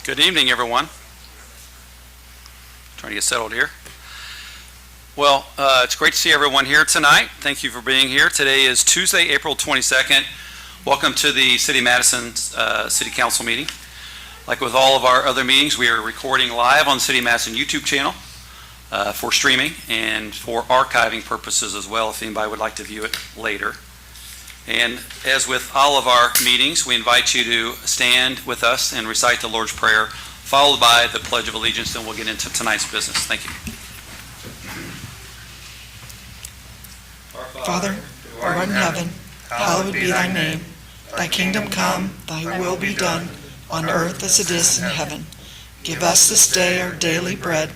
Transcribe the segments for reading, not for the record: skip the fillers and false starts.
Good evening, everyone. Trying to get settled here. Well, it's great to see everyone here tonight. Thank you for being here. Today is Tuesday, April 22nd. Welcome to the City of Madison City Council meeting. Like with all of our other meetings, we are recording live on the City of Madison YouTube channel for streaming and for archiving purposes as well, if anybody would like to view it later. And as with all of our meetings, we invite you to stand with us and recite the Lord's Prayer, followed by the Pledge of Allegiance, and we'll get into tonight's business. Thank you. Father, who art in heaven, hallowed be thy name. Thy kingdom come, thy will be done, on earth as it is in heaven. Give us this day our daily bread,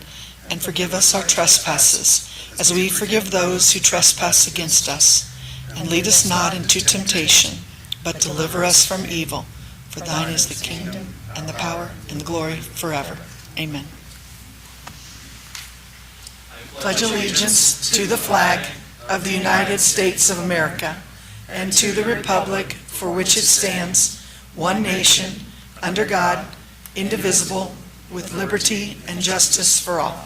and forgive us our trespasses, as we forgive those who trespass against us. And lead us not into temptation, but deliver us from evil. For thine is the kingdom, and the power, and the glory forever. Amen. Pledge allegiance to the flag of the United States of America, and to the republic for which it stands, one nation, under God, indivisible, with liberty and justice for all.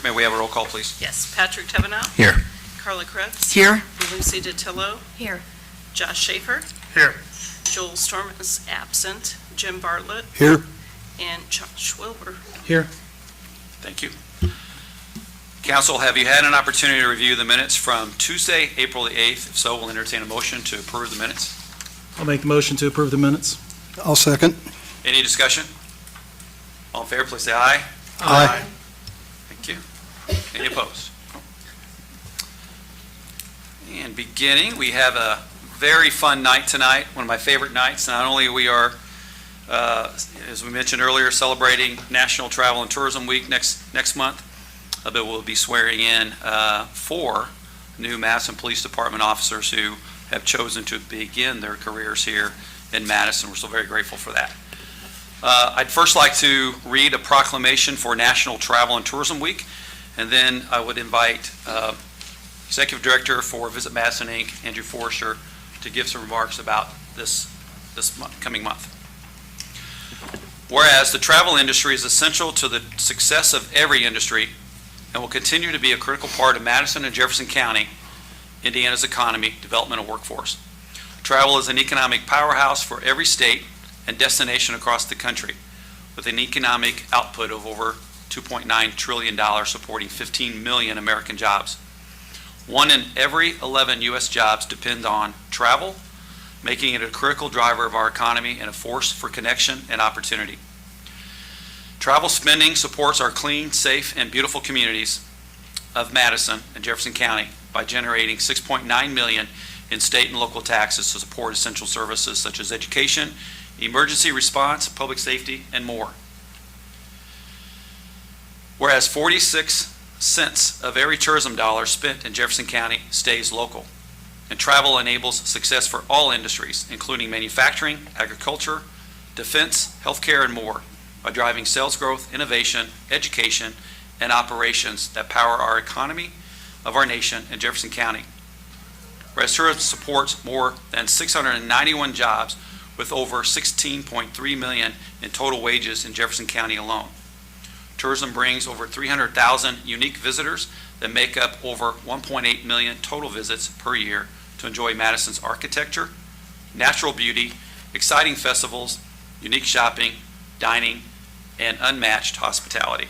May we have a roll call, please? Yes, Patrick Tevenow. Here. Carla Krebs. Here. Lucy DeTillo. Here. Josh Schaefer. Here. Joel Storm is absent. Jim Bartlett. Here. And Josh Wilbur. Here. Thank you. Council, have you had an opportunity to review the minutes from Tuesday, April the 8th? If so, we'll entertain a motion to approve the minutes. I'll make the motion to approve the minutes. I'll second. Any discussion? All in favor, please say aye. Aye. Thank you. Any opposed? And beginning, we have a very fun night tonight, one of my favorite nights. Not only we are, as we mentioned earlier, celebrating National Travel and Tourism Week next month, but we'll be swearing in 4 new Madison Police Department officers who have chosen to begin their careers here in Madison. We're so very grateful for that. I'd first like to read a proclamation for National Travel and Tourism Week, and then I would invite Executive Director for Visit Madison, Inc., Andrew Forrester, to give some remarks about this coming month. Whereas the travel industry is essential to the success of every industry and will continue to be a critical part of Madison and Jefferson County, Indiana's economy, development, and workforce. Travel is an economic powerhouse for every state and destination across the country, with an economic output of over $2.9 trillion, supporting 15 million American jobs. 1 in every 11 U.S. jobs depend on travel, making it a critical driver of our economy and a force for connection and opportunity. Travel spending supports our clean, safe, and beautiful communities of Madison and Jefferson County by generating $6.9 million in state and local taxes to support essential services such as education, emergency response, public safety, and more. Whereas 46 cents of every tourism dollar spent in Jefferson County stays local, and travel enables success for all industries, including manufacturing, agriculture, defense, healthcare, and more, by driving sales growth, innovation, education, and operations that power our economy of our nation in Jefferson County. Whereas tourism supports more than 691 jobs with over $16.3 million in total wages in Jefferson County alone. Tourism brings over 300,000 unique visitors that make up over 1.8 million total visits per year to enjoy Madison's architecture, natural beauty, exciting festivals, unique shopping, dining, and unmatched hospitality.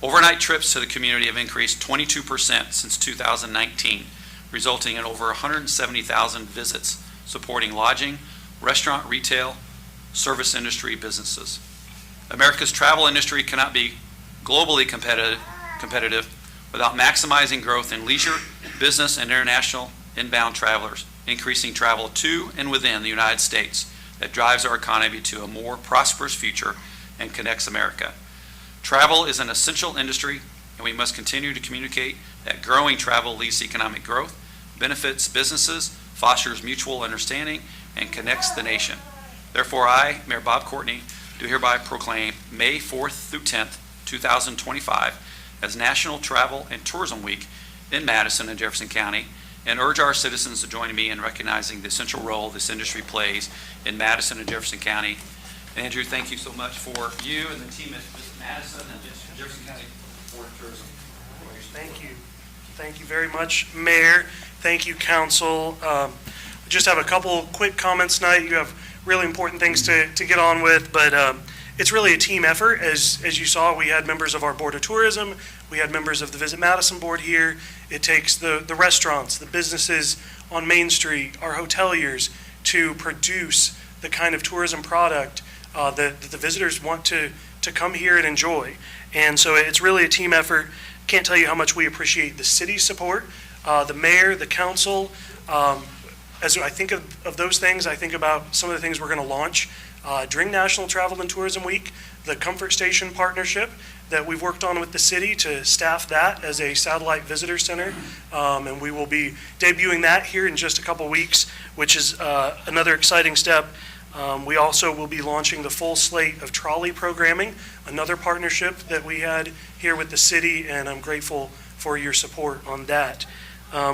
Overnight trips to the community have increased 22% since 2019, resulting in over 170,000 visits, supporting lodging, restaurant, retail, service industry businesses. America's travel industry cannot be globally competitive without maximizing growth in leisure, business, and international inbound travelers, increasing travel to and within the United States that drives our economy to a more prosperous future and connects America. Travel is an essential industry, and we must continue to communicate that growing travel leads to economic growth, benefits businesses, fosters mutual understanding, and connects the nation. Therefore, I, Mayor Bob Courtney, do hereby proclaim May 4th through 10th, 2025 as National Travel and Tourism Week in Madison and Jefferson County, and urge our citizens to join me in recognizing the essential role this industry plays in Madison and Jefferson County. Andrew, thank you so much for you and the team at Madison and Jefferson County Board of Tourism. Thank you. Thank you very much, Mayor. Thank you, Council. Just have a couple quick comments tonight. You have really important things to get on with, but it's really a team effort. As you saw, we had members of our Board of Tourism. We had members of the Visit Madison Board here. It takes the restaurants, the businesses on Main Street, our hoteliers, to produce the kind of tourism product that the visitors want to come here and enjoy. And so it's really a team effort. Can't tell you how much we appreciate the city's support, the mayor, the council. As I think of those things, I think about some of the things we're going to launch during National Travel and Tourism Week, the Comfort Station partnership that we've worked on with the city to staff that as a satellite visitor center. And we will be debuting that here in just a couple weeks, which is another exciting step. We also will be launching the full slate of trolley programming, another partnership that we had here with the city, and I'm grateful for your support on that.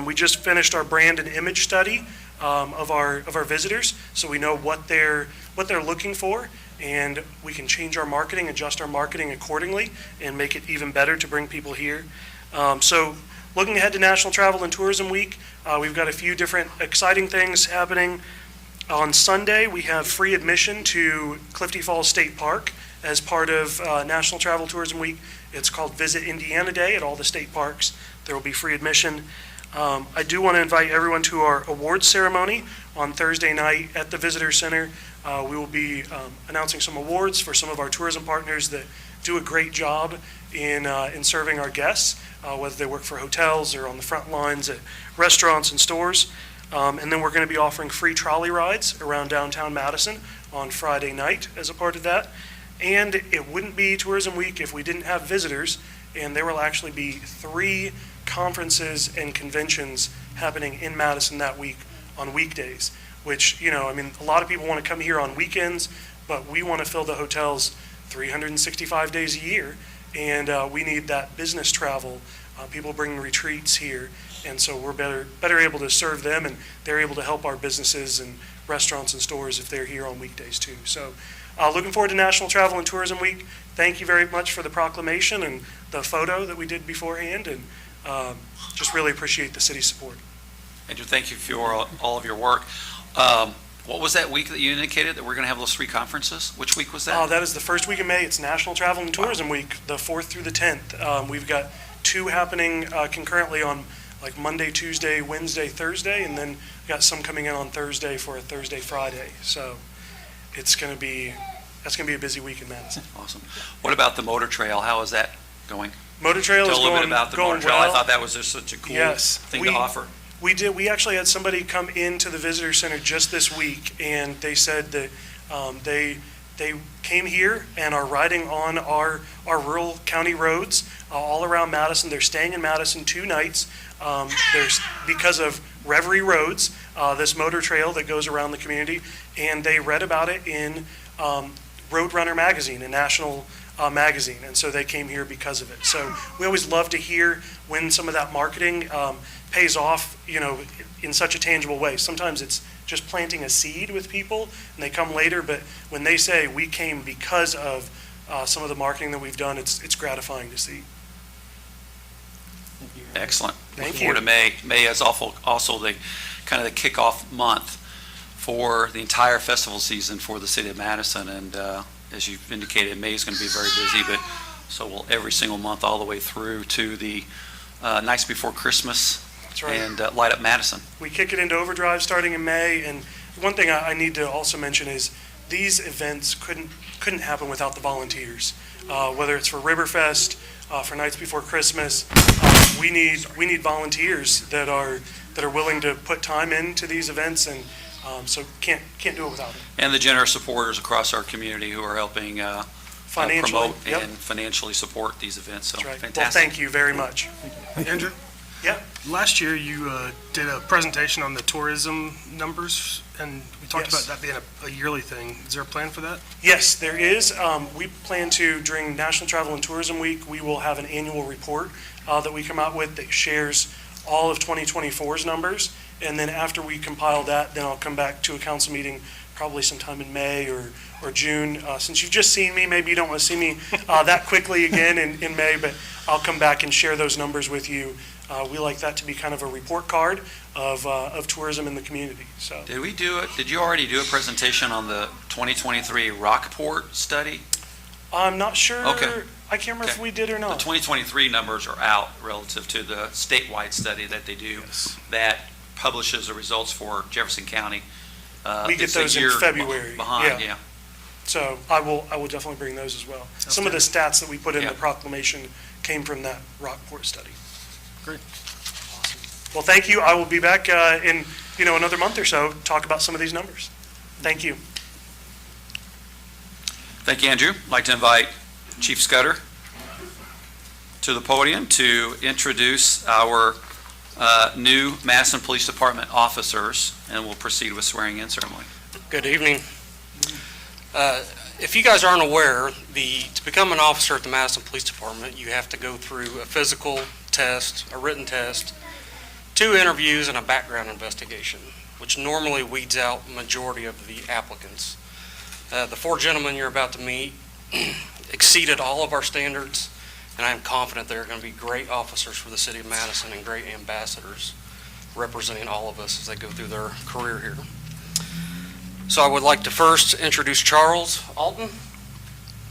We just finished our brand and image study of our visitors, so we know what they're looking for, and we can change our marketing, adjust our marketing accordingly, and make it even better to bring people here. So looking ahead to National Travel and Tourism Week, we've got a few different exciting things happening. On Sunday, we have free admission to Clifty Falls State Park as part of National Travel Tourism Week. It's called Visit Indiana Day at all the state parks. There will be free admission. I do want to invite everyone to our awards ceremony on Thursday night at the Visitor Center. We will be announcing some awards for some of our tourism partners that do a great job in serving our guests, whether they work for hotels or on the front lines at restaurants and stores. And then we're going to be offering free trolley rides around downtown Madison on Friday night as a part of that. And it wouldn't be Tourism Week if we didn't have visitors, and there will actually be 3 conferences and conventions happening in Madison that week on weekdays, which, a lot of people want to come here on weekends, but we want to fill the hotels 365 days a year, and we need that business travel, people bringing retreats here, and so we're better able to serve them, and they're able to help our businesses and restaurants and stores if they're here on weekdays too. So looking forward to National Travel and Tourism Week. Thank you very much for the proclamation and the photo that we did beforehand, and just really appreciate the city's support. Andrew, thank you for all of your work. What was that week that you indicated that we're going to have those 3 conferences? Which week was that? That is the first week of May. It's National Travel and Tourism Week, the 4th through the 10th. We've got 2 happening concurrently on like Monday, Tuesday, Wednesday, Thursday, and then we've got some coming in on Thursday for a Thursday, Friday. So that's going to be a busy week in Madison. Awesome. What about the motor trail? How is that going? Motor trail is Tell a little going bit about the going motor trail. well. I thought that was just such a cool thing to offer. We did. We actually had somebody come into the visitor center just this week, and they said that they came here and are riding on our rural county roads all around Madison. They're staying in Madison 2 nights. There's because of Reverie Roads, this motor trail that goes around the community, and they read about it in Roadrunner magazine, a national magazine, and so they came here because of it. So we always love to hear when some of that marketing pays off, in such a tangible way. Sometimes it's just planting a seed with people, and they come later, but when they say we came because of some of the marketing that we've done, it's gratifying to see. Excellent. Thank Looking forward to May. May is also the kind of the kickoff month for the entire festival season for the city of Madison, and as you've indicated, May is going to be very busy, but so will every single month all the way through to the nights before Christmas. That's right. And Light Up Madison. We kick it into overdrive starting in May, and one thing I need to also mention is these events couldn't happen without the volunteers. Whether it's for Riverfest, for Nights Before Christmas, we need volunteers that are willing to put time into these events, and so can't do it without them. And the generous supporters across our community who are helping Financially, promote yep. and financially support these events. So That's right. fantastic. Well, thank you very much. Andrew, Yeah. Last year, you did a presentation on the tourism numbers, and we talked Yes. about that being a yearly thing. Is there a plan for that? Yes, there is. We plan to, during National Travel and Tourism Week, we will have an annual report that we come out with that shares all of 2024's numbers. And then after we compile that, then I'll come back to a council meeting probably sometime in May or June. Since you've just seen me, maybe you don't want to see me that quickly again in May, but I'll come back and share those numbers with you. We like that to be kind of a report card of tourism in the community, so. Did we do it? Did you already do a presentation on the 2023 Rockport study? I'm not sure. Okay. I can't remember if Okay. we did or The not. 2023 numbers are out relative to the statewide study that they do that publishes the results for Jefferson County. We get It's a those in year February. Behind, yeah. So I will definitely bring those as well. Some of the stats that we put in the Yeah. proclamation came from that Rockport study. Great. Awesome. Well, thank you. I will be back in, another month or so, talk about some of these numbers. Thank you. Thank you, Andrew. I'd like to invite Chief Scudder to the podium to introduce our new Madison Police Department officers, and we'll proceed with swearing-in ceremony. Good evening. If you guys aren't aware, to become an officer at the Madison Police Department, you have to go through a physical test, a written test, 2 interviews, and a background investigation, which normally weeds out the majority of the applicants. The 4 gentlemen you're about to meet exceeded all of our standards, and I am confident they're going to be great officers for the city of Madison and great ambassadors representing all of us as they go through their career here. So I would like to first introduce Charles Alton.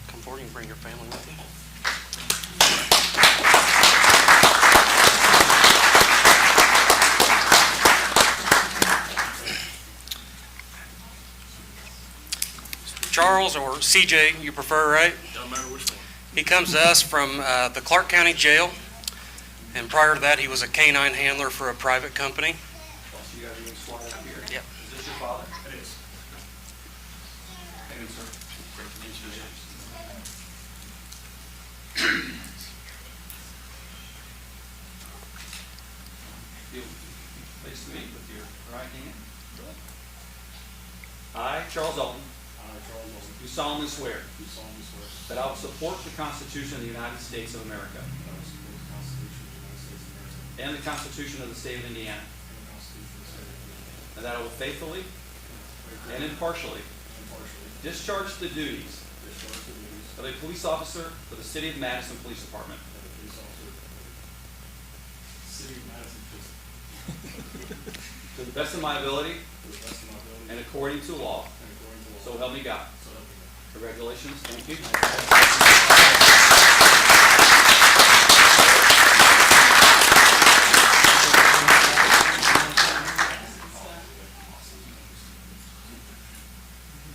Come forward, you can bring your family with you. Charles, or CJ, you prefer, right? Doesn't matter which one. He comes to us from the Clark County Jail, and prior to that, he was a canine handler for a private company. You guys are going to swear up here? Yep. Is this your father? It is. Thank you, sir. Great to meet you. You place me with your right hand. I, Charles Alton, I, Charles Olson, do solemnly swear do solemnly swear that I will support the Constitution of the United States of America that I will support the Constitution of the United States of America and the Constitution of the State of Indiana, and the Constitution of the State of Indiana, and that I will faithfully and and impartially impartially discharge the duties discharge the duties of a police officer for the City of Madison Police Department of a police officer for the City of Madison Police to the best of my ability to the best of my ability and according to law. and according to law. So help me God. So help me God. Congratulations. Thank you.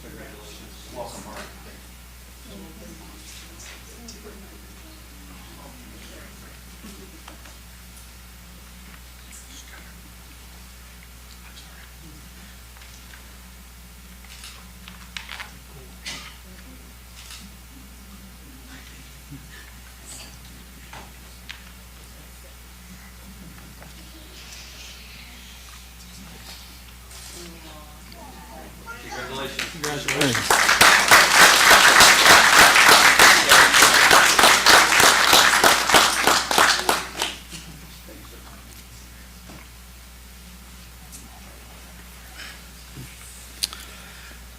Congratulations. Welcome, Mark. Congratulations.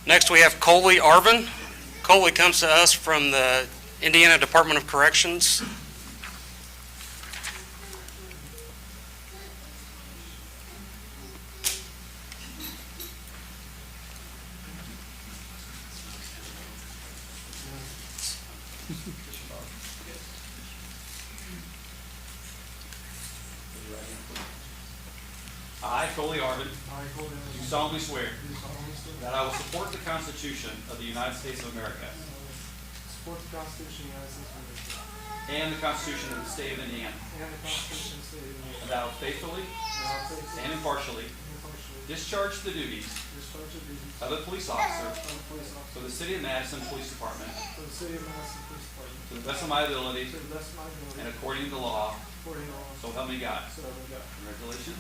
Next, we have Coley Arvin. Coley comes to us from the Indiana Department of Corrections. I, Coley Arvin, I, Colby do Anderson, solemnly swear do solemnly swear that I will support the Constitution of the United States of America support the Constitution of the United States of America and the Constitution of the State of Indiana, and the Constitution of the State of Indiana, and that I will faithfully and I will faithfully and impartially and impartially discharge the duties of a police officer for the City of Madison Police Department to the best of my ability and according to law, so help me God. Congratulations.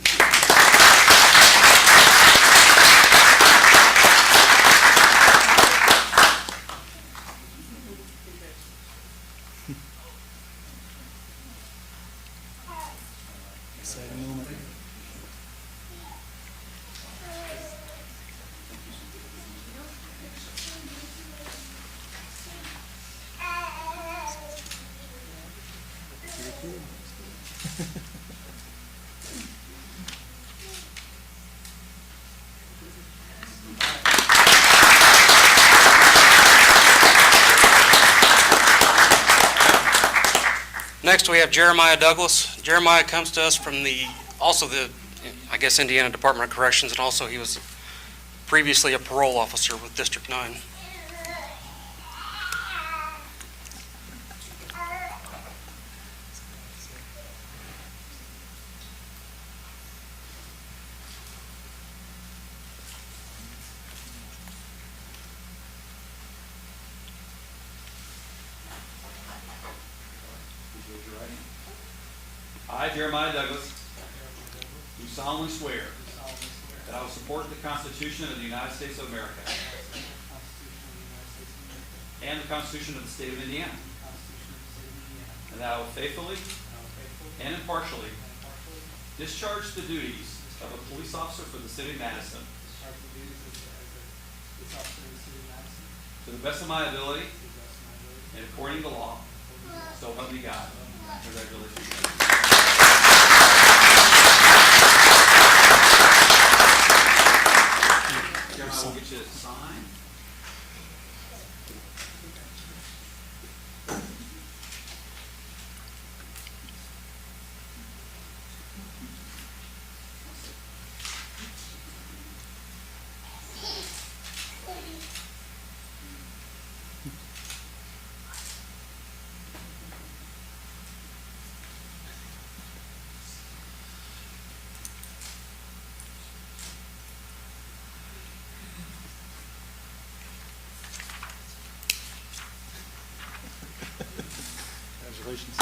Exciting moment. Next, we have Jeremiah Douglas. Jeremiah comes to us from also the Indiana Department of Corrections, and also he was previously a parole officer with District 9. I, Jeremiah Douglas, do solemnly swear that I will support the Constitution of the United States of America and the Constitution of the State of Indiana, and that I will faithfully and impartially discharge the duties of a police officer for the City of Madison to the best of my ability and according to law, so help me God. Congratulations. Jeremiah, we'll get you to sign. Congratulations.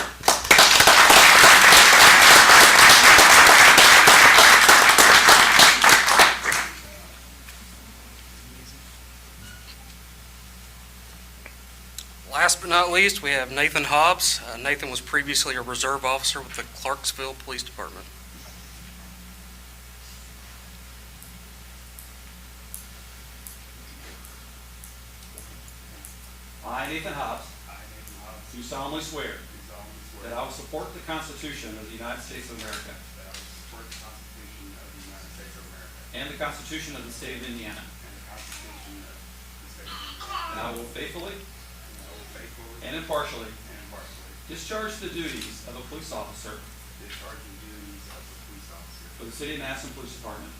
Last but not least, we have Nathan Hobbs. Nathan was previously a reserve officer with the Clarksville Police Department. I, Nathan Hobbs, do solemnly swear that I will support the Constitution of the United States of America and the Constitution of the State of Indiana, and I will faithfully and impartially discharge the duties of a police officer for the City of Madison Police Department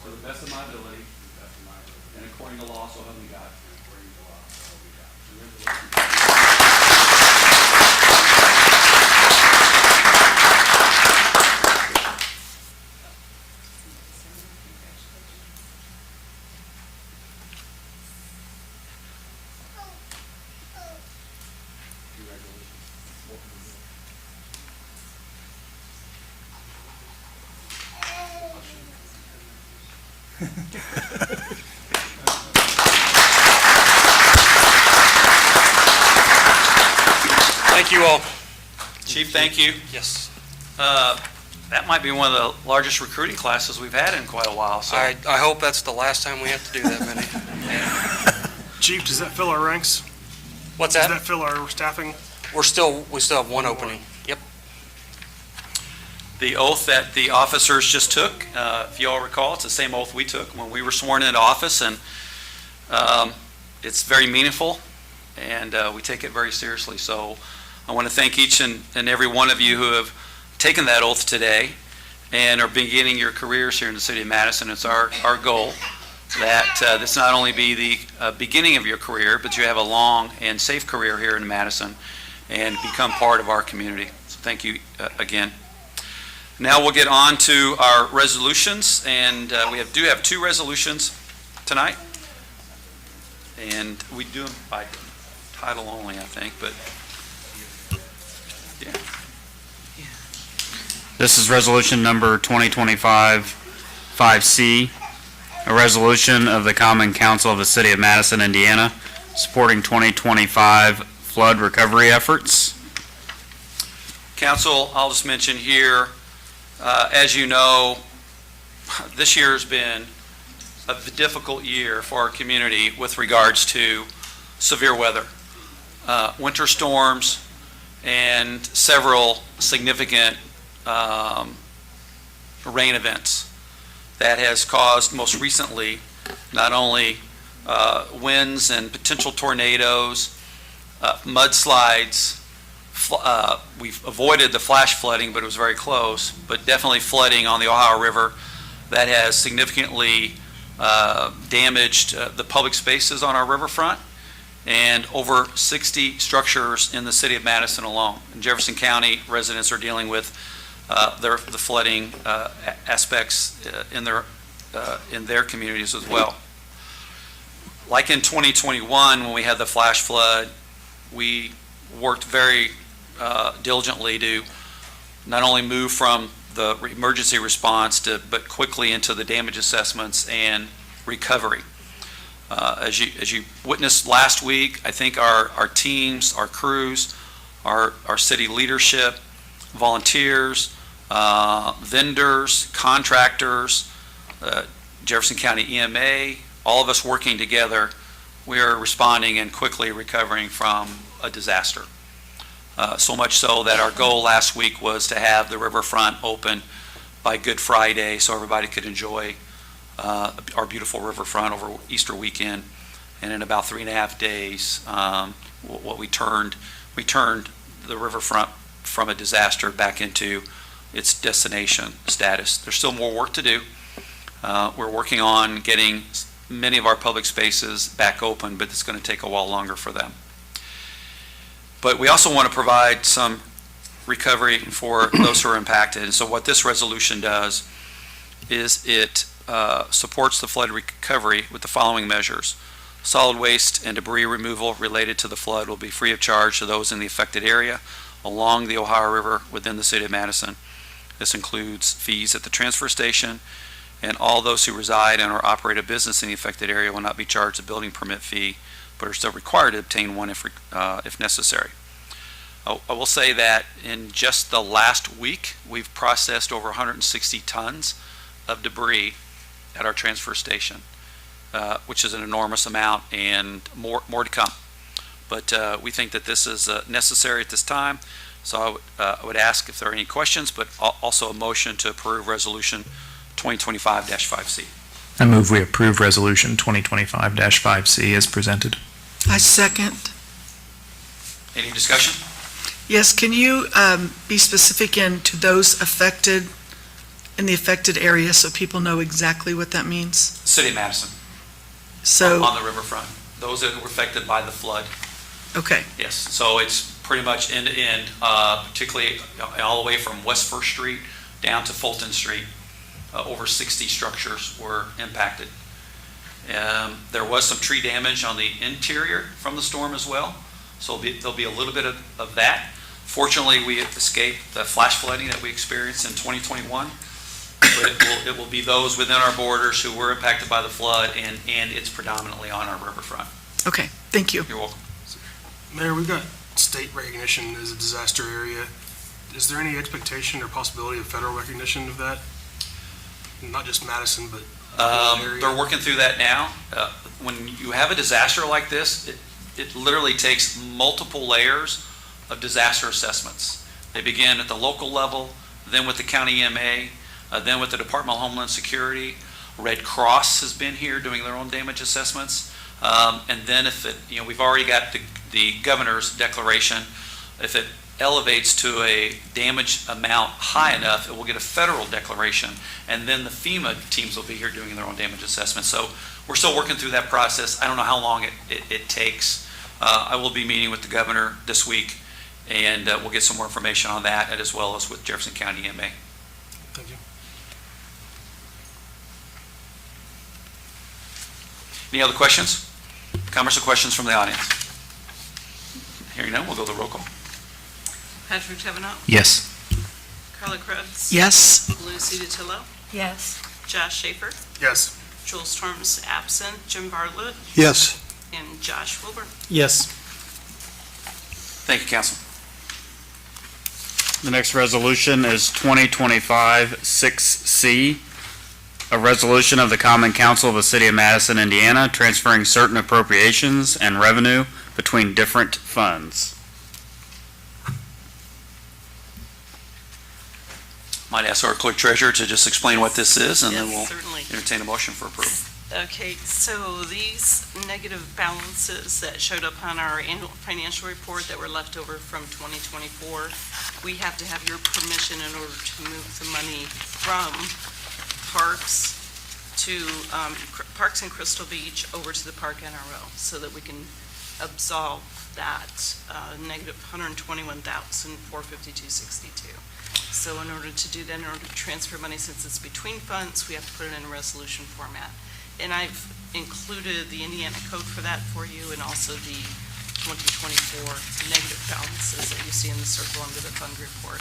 to the best of my ability and according to law, so help me God. Thank you all. Chief, thank you. Yes. That might be one of the largest recruiting classes we've had in quite a while, so. I hope that's the last time we have to do that many. Chief, does that fill our ranks? What's Does that? that fill our staffing? We still have one opening. Yep. The oath that the officers just took, if you all recall, it's the same oath we took when we were sworn into office, and it's very meaningful, and we take it very seriously. So I want to thank each and every one of you who have taken that oath today and are beginning your careers here in the City of Madison. It's our goal that this not only be the beginning of your career, but you have a long and safe career here in Madison and become part of our community. So thank you again. Now we'll get on to our resolutions, and we do have two resolutions tonight. And we do them by title only, I think, but, yeah. This is resolution number 2025-5C, a resolution of the Common Council of the City of Madison, Indiana, supporting 2025 flood recovery efforts. Council, I'll just mention here, as you know, this year has been a difficult year for our community with regards to severe weather, winter storms, and several significant rain events that has caused, most recently, not only winds and potential tornadoes, mudslides. We've avoided the flash flooding, but it was very close, but definitely flooding on the Ohio River that has significantly damaged the public spaces on our riverfront, and over 60 structures in the city of Madison alone. In Jefferson County, residents are dealing with the flooding aspects in their communities as well. Like in 2021, when we had the flash flood, we worked very diligently to not only move from the emergency response but quickly into the damage assessments and recovery. As you witnessed last week, I think our teams, our crews, our city leadership, volunteers, vendors, contractors, Jefferson County EMA, all of us working together, we are responding and quickly recovering from a disaster. So much so that our goal last week was to have the riverfront open by Good Friday so everybody could enjoy our beautiful riverfront over Easter weekend. And in about 3.5 days, we turned the riverfront from a disaster back into its destination status. There's still more work to do. We're working on getting many of our public spaces back open, but it's going to take a while longer for them. But we also want to provide some recovery for those who are impacted. And so what this resolution does is it supports the flood recovery with the following measures. Solid waste and debris removal related to the flood will be free of charge to those in the affected area along the Ohio River within the city of Madison. This includes fees at the transfer station, and all those who reside and or operate a business in the affected area will not be charged a building permit fee, but are still required to obtain one if necessary. I will say that in just the last week, we've processed over 160 tons of debris at our transfer station, which is an enormous amount, and more to come. But we think that this is necessary at this time, so I would ask if there are any questions, but also a motion to approve Resolution 2025-5C. I move we approve Resolution 2025-5C as presented. I second. Any discussion? Yes, can you be specific to those affected, in the affected area, so people know exactly what that means? City of Madison, So, on the riverfront, those that were affected by the flood. okay, Yes, so it's pretty much end to end, particularly all the way from West First Street down to Fulton Street. Over 60 structures were impacted. There was some tree damage on the interior from the storm as well, so there'll be a little bit of that. Fortunately, we escaped the flash flooding that we experienced in 2021, but it will be those within our borders who were impacted by the flood, and it's predominantly on our riverfront. okay, thank you. You're welcome. Mayor, we've got state recognition as a disaster area. Is there any expectation or possibility of federal recognition of that? Not just Madison, but the whole area? They're working through that now. When you have a disaster like this, it literally takes multiple layers of disaster assessments. They begin at the local level, then with the county EMA, then with the Department of Homeland Security. Red Cross has been here doing their own damage assessments. And then we've already got the governor's declaration. If it elevates to a damage amount high enough, it will get a federal declaration, and then the FEMA teams will be here doing their own damage assessment. So we're still working through that process. I don't know how long it takes. I will be meeting with the governor this week, and we'll get some more information on that, as well as with Jefferson County EMA. Any other questions? Comments or questions from the audience? Hearing none, we'll go to roll call. Patrick Kavanaugh, Yes. Carla Krebs. Yes. Lucy DiTillo, Yes. Josh Schaefer, Yes. Joel Storm's absent, Jim Bartlett, Yes. and Josh Wilbur. Yes. Thank you, council. The next resolution is 2025-6C, a resolution of the Common Council of the City of Madison, Indiana, transferring certain appropriations and revenue between different funds. Might ask our clerk treasurer to just explain what this is, and then Yes, we'll certainly. entertain a motion for approval. Okay, so these negative balances that showed up on our annual financial report that were left over from 2024, we have to have your permission in order to move the money from Parks to, Parks and Crystal Beach over to the Park NRO, so that we can absolve that negative $121,452.62. So in order to do that, in order to transfer money, since it's between funds, we have to put it in a resolution format. And I've included the Indiana code for that for you, and also the 2024 negative balances that you see in the circle under the fund report.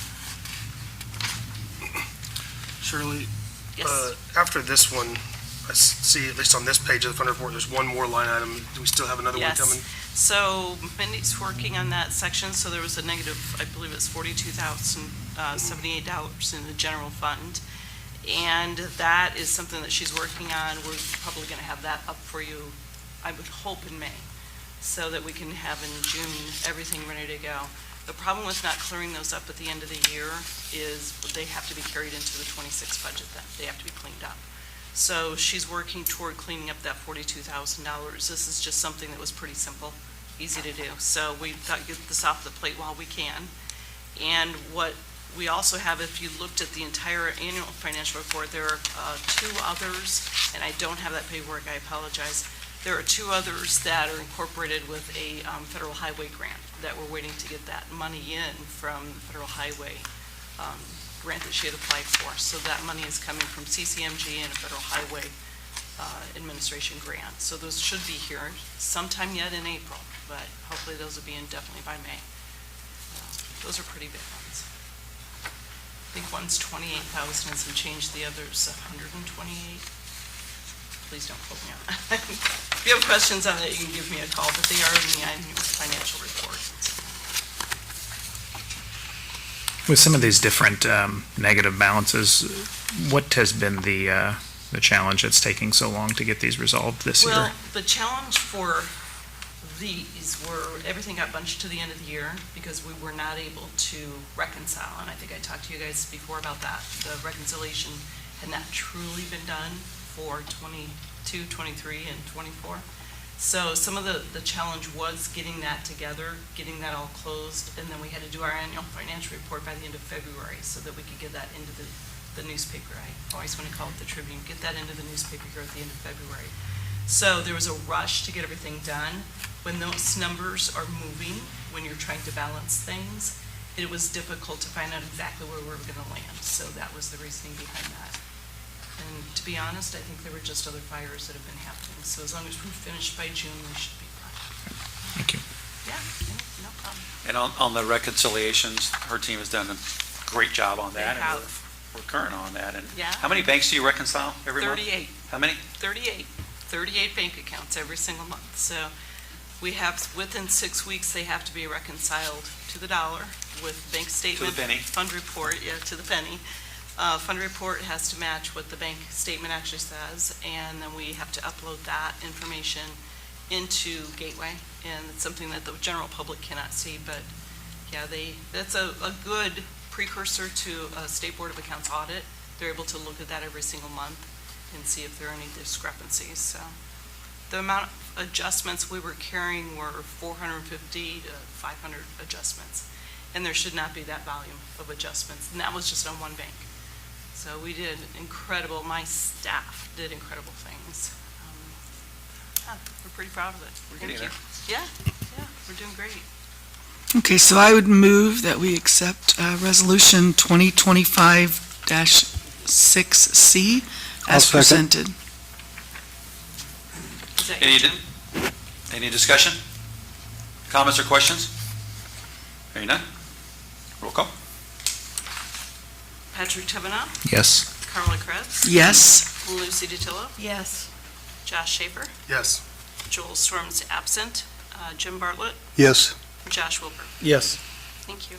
Shirley, Yes, after this one, I see, at least on this page of the fund report, there's one more line item. Do we still have another one Yes. coming? So Mindy's working on that section, so there was a negative, I believe it's $42,078 in the general fund. And that is something that she's working on. We're probably going to have that up for you, I would hope, in May, so that we can have in June everything ready to go. The problem with not clearing those up at the end of the year is they have to be carried into the 26 budget then. They have to be cleaned up. So she's working toward cleaning up that $42,000. This is just something that was pretty simple, easy to do. So we thought get this off the plate while we can. And what we also have, if you looked at the entire annual financial report, there are two others, and I don't have that paperwork, I apologize. There are two others that are incorporated with a federal highway grant that we're waiting to get that money in from the federal highway grant that she had applied for. So that money is coming from CCMG and a federal highway administration grant. So those should be here sometime yet in April, but hopefully those will be in definitely by May. Those are pretty big ones. I think one's 28,000 and some change, the other's 128. Please don't quote me on that. If you have questions on it, you can give me a call, but they are in the annual financial report. With some of these different negative balances, what has been the challenge that's taking so long to get these resolved this year? Well, the challenge for these were, everything got bunched to the end of the year because we were not able to reconcile, and I think I talked to you guys before about that. The reconciliation had not truly been done for 22, 23, and 24. So some of the challenge was getting that together, getting that all closed, and then we had to do our annual financial report by the end of February so that we could get that into the newspaper. I always want to call it the Tribune, get that into the newspaper here at the end of February. So there was a rush to get everything done. When those numbers are moving, when you're trying to balance things, it was difficult to find out exactly where we were going to land. So that was the reasoning behind that. And to be honest, I think there were just other fires that have been happening. So as long as we're finished by June, we should be fine. Thank you. Yeah, no problem. And on the reconciliations, her team has done a great job on that. They and have. We're current on that. And Yeah. how many banks do you reconcile every month? 38. How many? 38 bank accounts every single month. So we have, within 6 weeks, they have to be reconciled to the dollar with bank statement. penny. Fund report, yeah, to the penny. Fund report has to match what the bank statement actually says, and then we have to upload that information into Gateway, and it's something that the general public cannot see, but yeah, that's a good precursor to a State Board of Accounts audit. They're able to look at that every single month and see if there are any discrepancies. So the amount of adjustments we were carrying were 450 to 500 adjustments, and there should not be that volume of adjustments, and that was just on one bank. So we did incredible, my staff did incredible things. Yeah, we're pretty proud of it. We're Thank getting you. Yeah, we're doing great. Okay, so I would move that we accept Resolution 2025-6C I'll as second. presented. Is that Any, you, Jim? any discussion? Comments or questions? Hearing none? Roll call. Patrick Tevenot, Yes. Carla Krebs, Yes. Lucy DiTillo, Yes. Josh Schaefer, Yes. Joel Storm's absent, Jim Bartlett, Yes. Josh Wilbur. Yes. Thank you.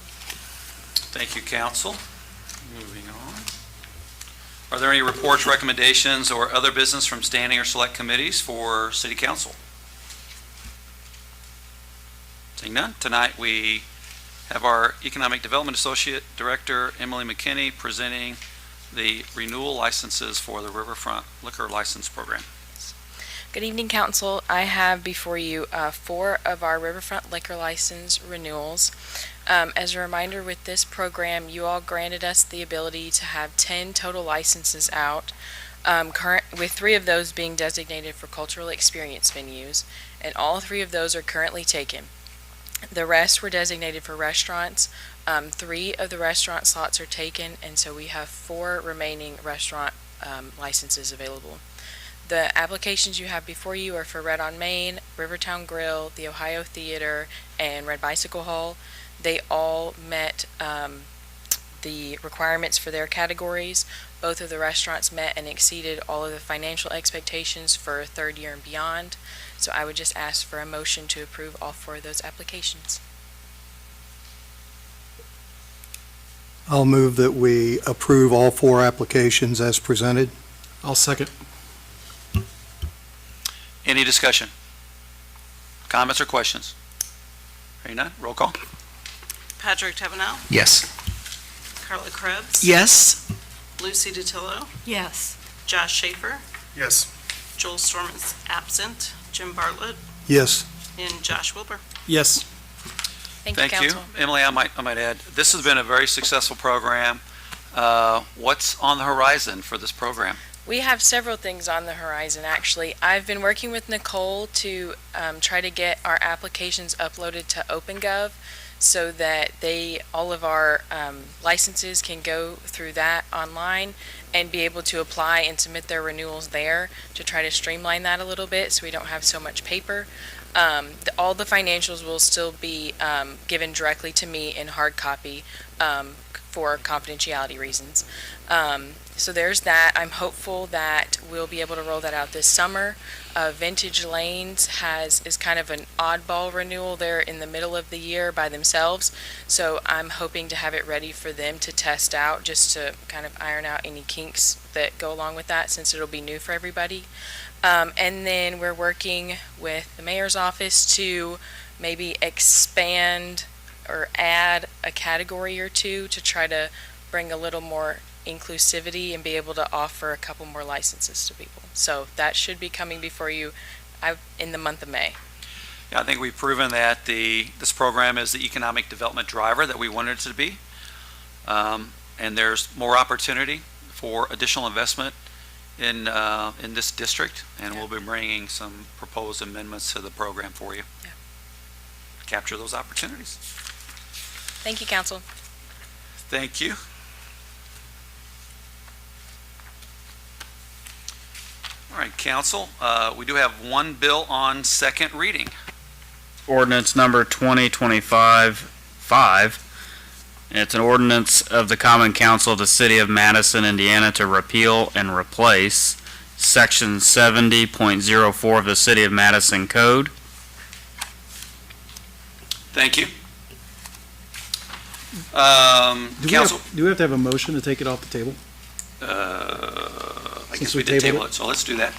Thank you, council. Moving on. Are there any reports, recommendations, or other business from standing or select committees for city council? Seeing none, tonight we have our Economic Development Associate Director, Emily McKinney, presenting the renewal licenses for the Riverfront Liquor License Program. Good evening, Council. I have before you 4 of our Riverfront liquor license renewals. As a reminder, with this program, you all granted us the ability to have 10 total licenses out, with 3 of those being designated for cultural experience venues, and all 3 of those are currently taken. The rest were designated for restaurants. 3 of the restaurant slots are taken, and so we have 4 remaining restaurant licenses available. The applications you have before you are for Red on Main, Rivertown Grill, the Ohio Theater, and Red Bicycle Hall. They all met the requirements for their categories. Both of the restaurants met and exceeded all of the financial expectations for third year and beyond. So I would just ask for a motion to approve all 4 of those applications. I'll move that we approve all 4 applications as presented. I'll second. Any discussion? Comments or questions? Hearing none, roll call. Patrick Tevenot, Yes. Carla Krebs, Yes. Lucy DiTillo, Yes. Josh Schaefer, Yes. Joel Storm is absent, Jim Bartlett, Yes. and Josh Wilbur. Yes. Thank you, Council. Emily, I might add, this has been a very successful program. What's on the horizon for this program? We have several things on the horizon, actually. I've been working with Nicole to try to get our applications uploaded to OpenGov so that all of our licenses can go through that online and be able to apply and submit their renewals there to try to streamline that a little bit so we don't have so much paper. All the financials will still be given directly to me in hard copy for confidentiality reasons. So there's that. I'm hopeful that we'll be able to roll that out this summer. Vintage Lanes is kind of an oddball renewal. They're in the middle of the year by themselves, so I'm hoping to have it ready for them to test out, just to kind of iron out any kinks that go along with that, since it'll be new for everybody. And then we're working with the mayor's office to maybe expand or add a category or 2 to try to bring a little more inclusivity and be able to offer a couple more licenses to people. So that should be coming before you in the month of May. Yeah, I think we've proven that this program is the economic development driver that we wanted it to be. And there's more opportunity for additional investment in this district, and we'll be bringing some proposed amendments to the program for you. Yeah. Capture those opportunities. Thank you, Council. Thank you. All right, council, we do have one bill on second reading. Ordinance number 2025-5. It's an ordinance of the Common Council of the City of Madison, Indiana, to repeal and replace Section 70.04 of the City of Madison Code. Thank you. Council, Do we have to have a motion to take it off the table? I guess Since we we did tabled table it, so let's do that.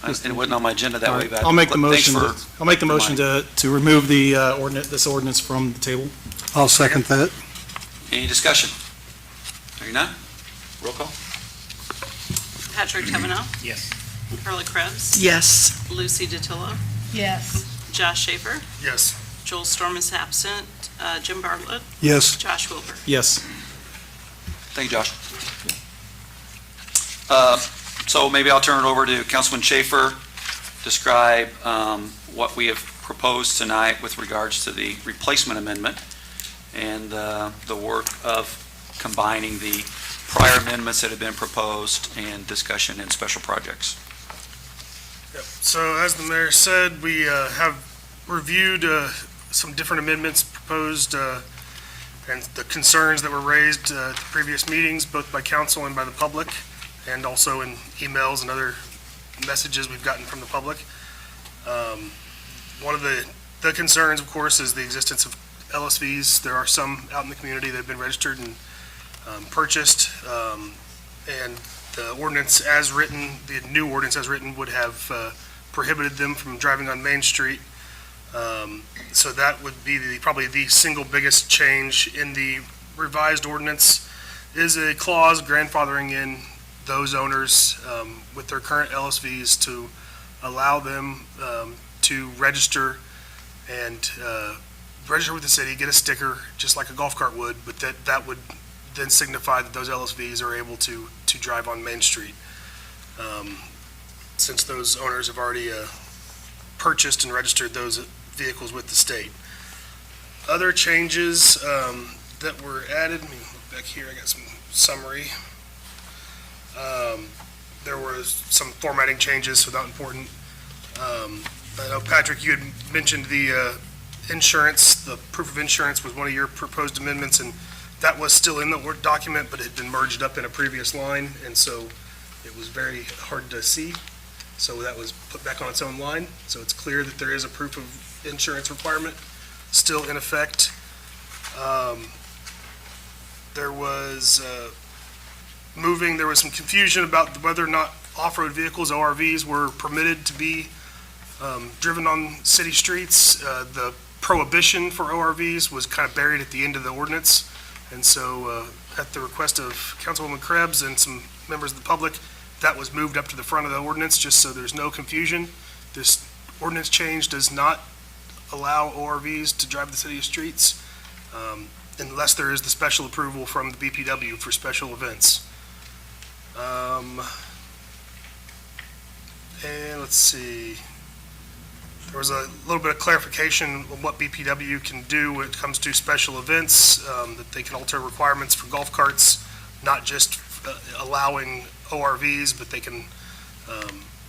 It wasn't on my agenda that All way, right, but. I'll make the thanks motion. for I'll make the motion reminding. to remove the this ordinance from the table. I'll second that. Any discussion? Hearing none? Roll call. Patrick Tevenot, Yes. Carla Krebs, Yes. Lucy DiTillo, Yes. Josh Schaefer, Yes. Joel Storm is absent, Jim Bartlett, Yes. Josh Wilbur. Yes. Thank you, Josh. So maybe I'll turn it over to Councilman Schaefer, describe what we have proposed tonight with regards to the replacement amendment and the work of combining the prior amendments that have been proposed and discussion in special projects. So as the mayor said, we have reviewed some different amendments proposed and the concerns that were raised at the previous meetings, both by council and by the public, and also in emails and other messages we've gotten from the public. One of the concerns, of course, is the existence of LSVs. There are some out in the community that have been registered and purchased, and the ordinance as written, the new ordinance as written, would have prohibited them from driving on Main Street. So that would be probably the single biggest change in the revised ordinance, is a clause grandfathering in those owners with their current LSVs to allow them to register and register with the city, get a sticker, just like a golf cart would, but that would then signify that those LSVs are able to drive on Main Street. Since those owners have already purchased and registered those vehicles with the state. Other changes that were added, let me look back here, I got some summary. There was some formatting changes, so not important. I know, Patrick, you had mentioned the insurance, the proof of insurance was one of your proposed amendments, and that was still in the Word document, but it had been merged up in a previous line, and so it was very hard to see. So that was put back on its own line. So it's clear that there is a proof of insurance requirement still in effect. There was there was some confusion about whether or not off-road vehicles, ORVs, were permitted to be driven on city streets. The prohibition for ORVs was kind of buried at the end of the ordinance. And so at the request of Councilwoman Krebs and some members of the public, that was moved up to the front of the ordinance, just so there's no confusion. This ordinance change does not allow ORVs to drive the city streets unless there is the special approval from the BPW for special events. And let's see. There was a little bit of clarification on what BPW can do when it comes to special events, that they can alter requirements for golf carts, not just allowing ORVs, but they can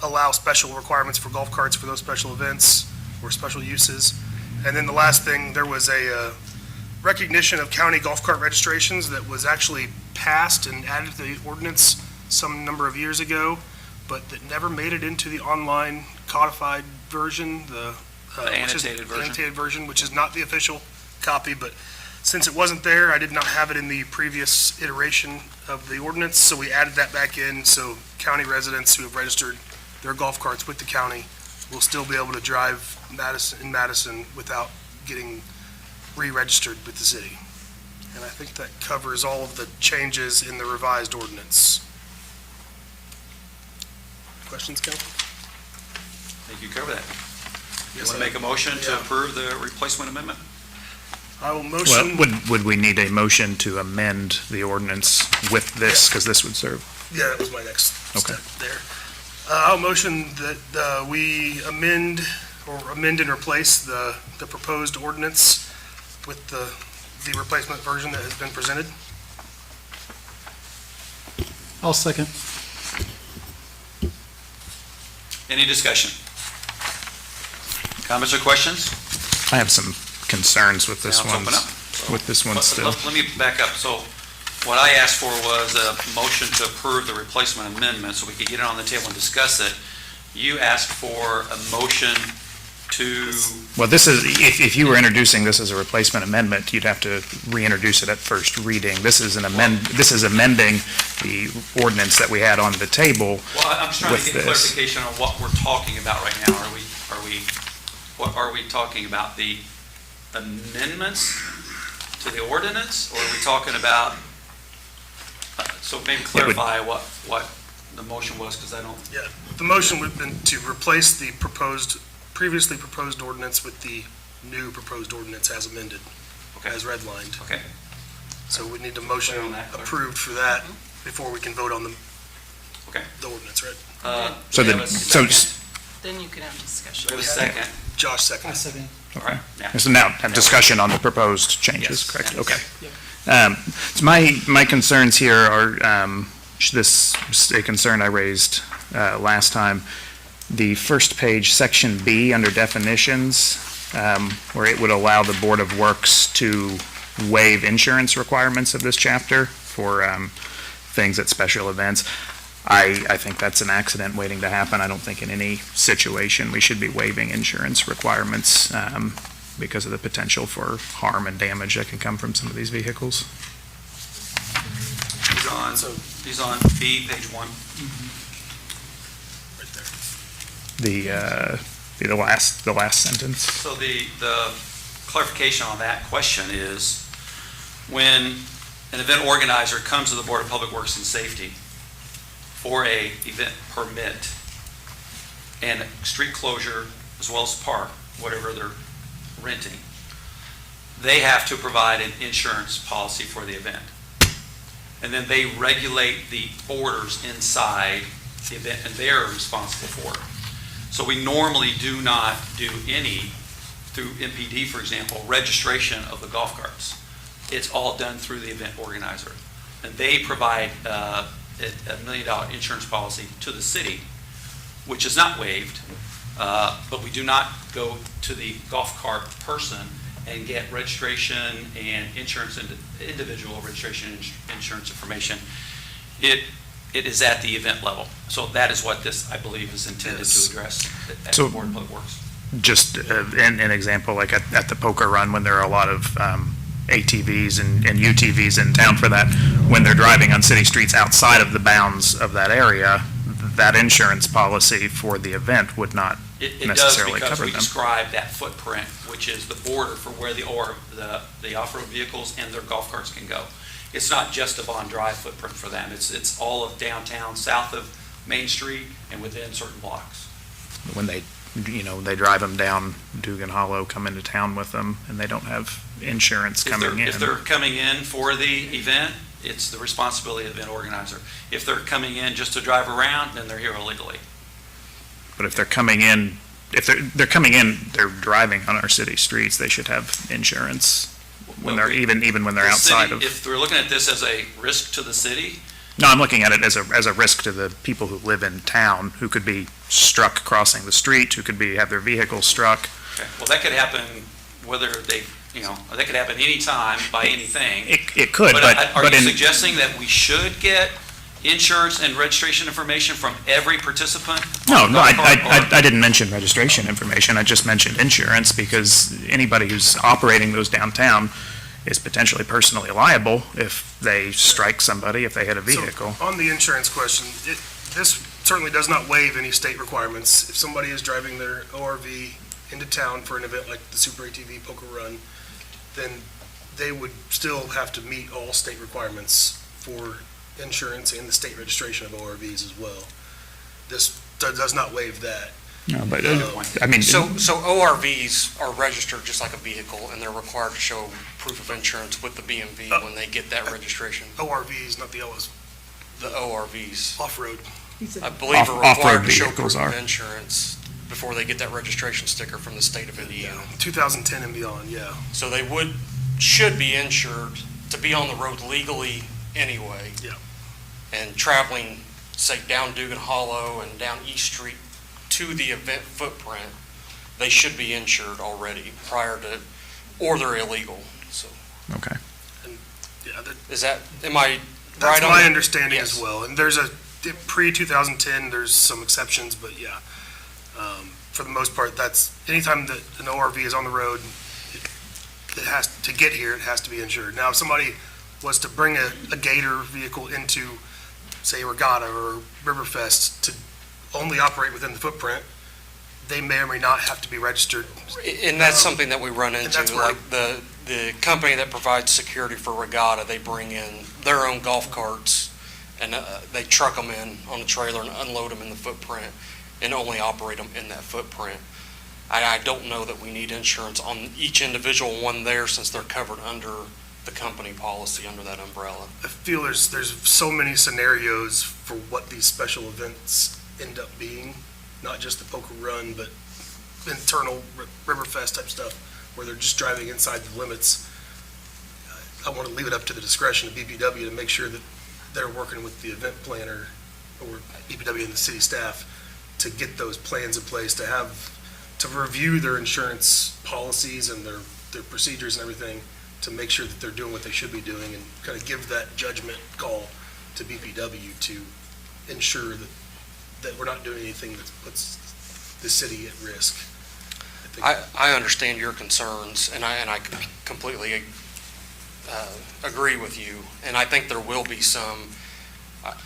allow special requirements for golf carts for those special events or special uses. And then the last thing, there was a recognition of county golf cart registrations that was actually passed and added to the ordinance some number of years ago, but that never made it into the online codified version, the annotated version, which is not the official copy, but since it wasn't there, I did not have it in the previous iteration of the ordinance, so we added that back in, so county residents who have registered their golf carts with the county will still be able to drive in Madison without getting re-registered with the city. And I think that covers all of the changes in the revised ordinance. Questions, Council? I think you covered that. You Yes, want to make a motion to yeah. approve the replacement amendment? I will Well, motion, would we need a motion to amend the ordinance with this, because this would serve? yeah, that was my next Okay. step there. I'll motion that we amend and replace the proposed ordinance with the replacement version that has been presented. I'll second. Any discussion? Comments or questions? I have some concerns with this Now one. it's open up. With this one Let- still. Let me back up. So what I asked for was a motion to approve the replacement amendment so we could get it on the table and discuss it. You asked for a motion to, Well, this is, if you were introducing this as a replacement amendment, you'd have to reintroduce it at first reading. This is this is amending the ordinance that we had on the table. well, I'm just trying With to get this. clarification on what we're talking about right now. What are we talking about? The amendments to the ordinance, or are we talking about, so maybe clarify what the motion was, because I don't, The motion would have been to replace the previously proposed ordinance with the new proposed ordinance as amended, okay, as redlined. okay. So we need a Clear motion on that, clear. approved for that before we can vote on Okay. the ordinance, right? So Do we the- have a so- second? Then you can have discussion. Do we have a second? Josh second. All right, now, So now, have discussion on the proposed changes, Yes. correct? Yeah. Okay. So my concerns here are, this is a concern I raised last time. the first page, section B, under definitions, where it would allow the Board of Works to waive insurance requirements of this chapter for things at special events. I think that's an accident waiting to happen. I don't think in any situation we should be waiving insurance requirements because of the potential for harm and damage that can come from some of these vehicles. He's on B, page 1. Right there. The last sentence. So the clarification on that question is, when an event organizer comes to the Board of Public Works and Safety for a event permit and street closure as well as park, whatever they're renting, they have to provide an insurance policy for the event. And then they regulate the orders inside the event, and they're responsible for it. So we normally do not do any, through MPD, for example, registration of the golf carts. It's all done through the event organizer. And they provide a $1 million insurance policy to the city, which is not waived, but we do not go to the golf cart person and get registration and insurance, individual registration and insurance information. It is at the event level. So that is what this, I believe, is intended to address at the Board of Public Works. Just an example, like at the poker run, when there are a lot of ATVs and UTVs in town for that, when they're driving on city streets outside of the bounds of that area, that insurance policy for the event would not necessarily cover them. It does, because we describe that footprint, which is the border for where the off-road vehicles and their golf carts can go. It's not just a Bond Drive footprint for them. It's all of downtown, south of Main Street, and within certain blocks. When they drive them down Dugan Hollow, come into town with them, and they don't have insurance coming in. If they're coming in for the event, it's the responsibility of the event organizer. If they're coming in just to drive around, then they're here illegally. But if they're coming in, they're driving on our city streets, they should have insurance when they're, even when they're The outside city, of. if we're looking at this as a risk to the city, No, I'm looking at it as a risk to the people who live in town, who could be struck crossing the street, who could have their vehicles struck. okay, well, that could happen whether that could happen anytime by anything. It could, but Are you in, suggesting that we should get insurance and registration information from every participant? no, on the golf cart, or- I didn't mention registration information, I just mentioned insurance, because anybody who's operating those downtown is potentially personally liable if they strike somebody, if they hit a vehicle. So, on the insurance question, this certainly does not waive any state requirements. If somebody is driving their ORV into town for an event like the Super ATV Poker Run, then they would still have to meet all state requirements for insurance and the state registration of ORVs as well. This does not waive that. No, but, I mean. So ORVs are registered just like a vehicle, and they're required to show proof of insurance with the BMV when they get that registration. ORVs, not the LS, The ORVs, off-road. I believe, are Off-road required to show vehicles proof of are. insurance before they get that registration sticker from the state of Indiana. 2010 and beyond, yeah. So they should be insured to be on the road legally anyway. Yeah. And traveling, say, down Dugan Hollow and down East Street to the event footprint, they should be insured already prior to, or they're illegal, so. Okay. Yeah, Is that, am I right that's on my that? understanding as Yes. well. And there's pre-2010, there's some exceptions, but yeah. For the most part, that's, anytime that an ORV is on the road, it has, to get here, it has to be insured. Now, if somebody was to bring a Gator vehicle into, say, Regatta or Riverfest to only operate within the footprint, they may or may not have to be registered. And that's something that we run that's into, where- like the company that provides security for Regatta, they bring in their own golf carts and they truck them in on a trailer and unload them in the footprint and only operate them in that footprint. I don't know that we need insurance on each individual one there, since they're covered under the company policy under that umbrella. I feel there's so many scenarios for what these special events end up being, not just the Poker Run, but internal Riverfest type stuff, where they're just driving inside the limits. I want to leave it up to the discretion of BPW to make sure that they're working with the event planner or BPW and the city staff to get those plans in place, to review their insurance policies and their procedures and everything, to make sure that they're doing what they should be doing, and kind of give that judgment call to BPW to ensure that we're not doing anything that puts the city at risk. I understand your concerns, and I completely agree with you, and I think there will be some.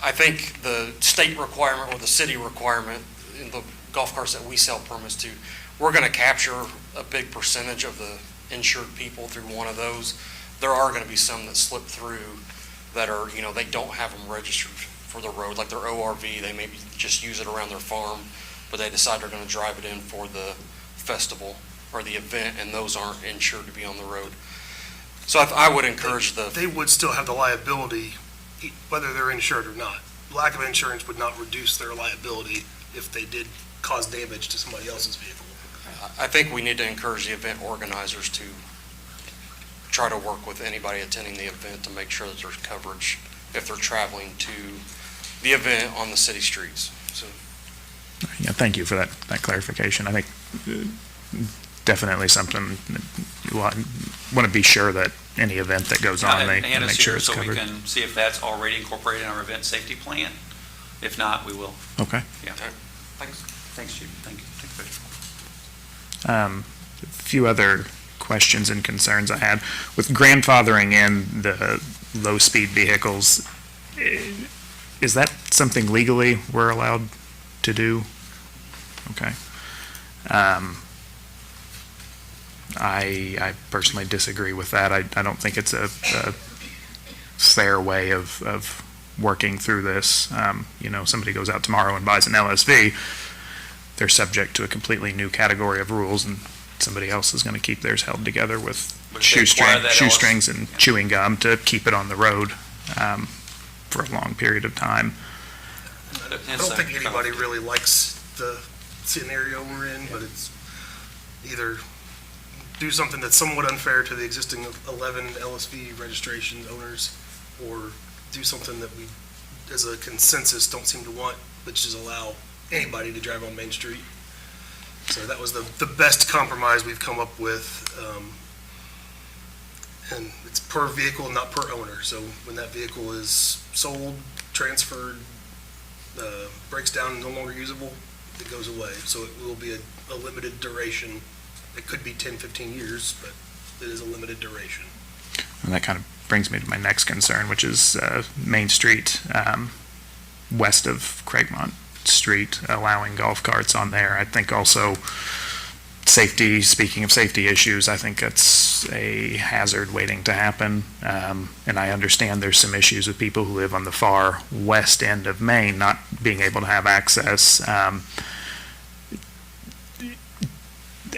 I think the state requirement or the city requirement in the golf carts that we sell permits to, we're going to capture a big percentage of the insured people through one of those. There are going to be some that slip through that are, they don't have them registered for the road, like their ORV, they maybe just use it around their farm, but they decide they're going to drive it in for the festival or the event, and those aren't insured to be on the road. So I would encourage They would still have the liability, whether they're insured or not. Lack of insurance would not reduce their liability if they did cause damage to somebody else's vehicle. I think we need to encourage the event organizers to try to work with anybody attending the event to make sure that there's coverage if they're traveling to the event on the city streets. So, Yeah, thank you for that clarification. I think definitely something, you want to be sure that any event that goes on, they Anna's make sure here, it's so we covered. can see if that's already incorporated in our event safety plan. If not, we will. Okay. Yeah. Thanks. Thanks, Chief. Thank you. Thank you. A few other questions and concerns I had. With grandfathering in the low-speed vehicles, is that something legally we're allowed to do? Okay. I personally disagree with that. I don't think it's a fair way of working through this. Somebody goes out tomorrow and buys an LSV, they're subject to a completely new category of rules, and somebody else is going to keep theirs held together with But if they require that shoestrings and yeah. chewing gum to keep it on the road for a long period of time. I don't think anybody really likes the scenario we're in, but it's either do something that's somewhat unfair to the existing 11 LSV registration owners, or do something that we, as a consensus, don't seem to want, which is allow anybody to drive on Main Street. So that was the best compromise we've come up with. And it's per vehicle, not per owner. So when that vehicle is sold, transferred, breaks down, and no longer usable, it goes away. So it will be a limited duration. It could be 10, 15 years, but it is a limited duration. And that kind of brings me to my next concern, which is Main Street, west of Craigmont Street, allowing golf carts on there. I think also safety, speaking of safety issues, I think that's a hazard waiting to happen. And I understand there's some issues with people who live on the far west end of Maine not being able to have access.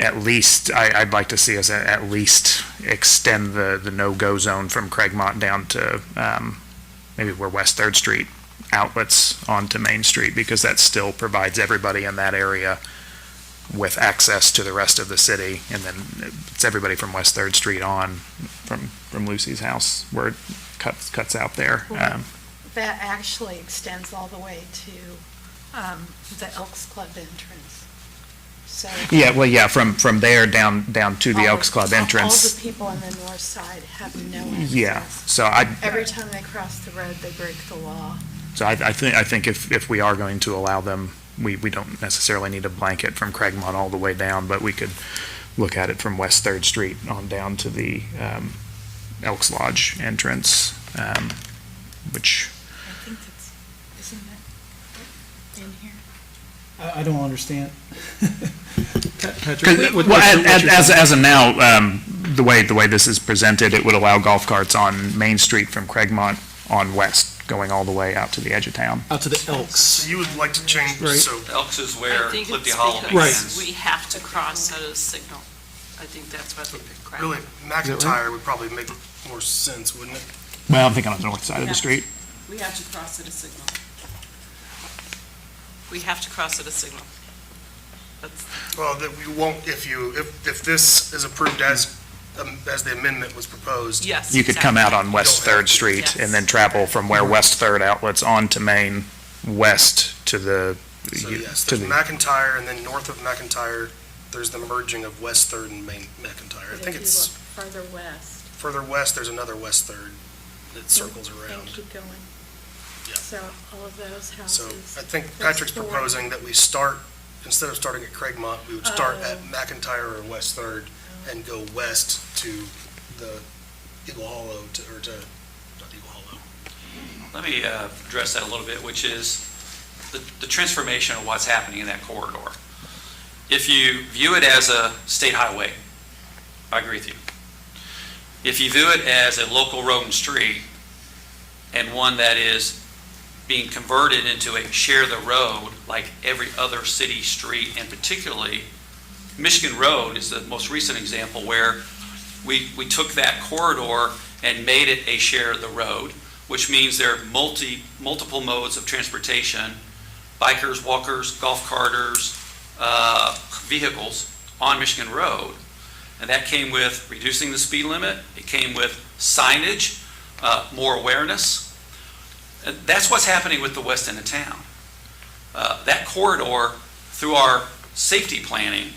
At least, I'd like to see us at least extend the no-go zone from Craigmont down to maybe where West 3rd Street outlets onto Main Street, because that still provides everybody in that area with access to the rest of the city. And then it's everybody from West 3rd Street on, from Lucy's house, where it cuts out there. That actually extends all the way to the Elks Club entrance. So Yeah, from there down to the Elks Club all entrance. the people on the north side have no access. Yeah, so Every time they cross the road, they break the law. So I think if we are going to allow them, we don't necessarily need a blanket from Craigmont all the way down, but we could look at it from West 3rd Street on down to the Elks Lodge entrance, which, I think that's, isn't that in here? I don't understand. as of now, the way this is presented, it would allow golf carts on Main Street from Craigmont on west, going all the way out to the edge of town. Out to the Elks. So you would like to change, Right. so Elks is I where think Clifty it's Hollow because begins. we have to cross at a signal. I think that's what they picked crap. really McIntyre would probably make more sense, wouldn't it? Well, I'm thinking on the north side of the street. We have to cross at a signal. We have to cross at a signal. That's, Well, that we won't, if this is approved as the amendment was proposed. yes. You could come out exactly. on West 3rd Street Yes. and then travel from where West 3rd outlets onto Main west to the So yes, to there's the- McIntyre, and then north of McIntyre, there's the merging of West Third and Main McIntyre. I But think if you it's look further west, further west, there's another West Third that circles and around. keep going. Yeah. So all of those So houses. I think that's Patrick's four. proposing that we start, instead of starting at Craigmont, we would start Oh. at McIntyre or West Third and go west to the Eagle Hollow, not Eagle Hollow. Let me address that a little bit, which is the transformation of what's happening in that corridor. If you view it as a state highway, I agree with you. If you view it as a local road and street, and one that is being converted into a share the road like every other city street, and particularly Michigan Road is the most recent example where we took that corridor and made it a share the road, which means there are multiple modes of transportation, bikers, walkers, golf carters, vehicles on Michigan Road. And that came with reducing the speed limit. It came with signage, more awareness. And that's what's happening with the west end of town. That corridor, through our safety planning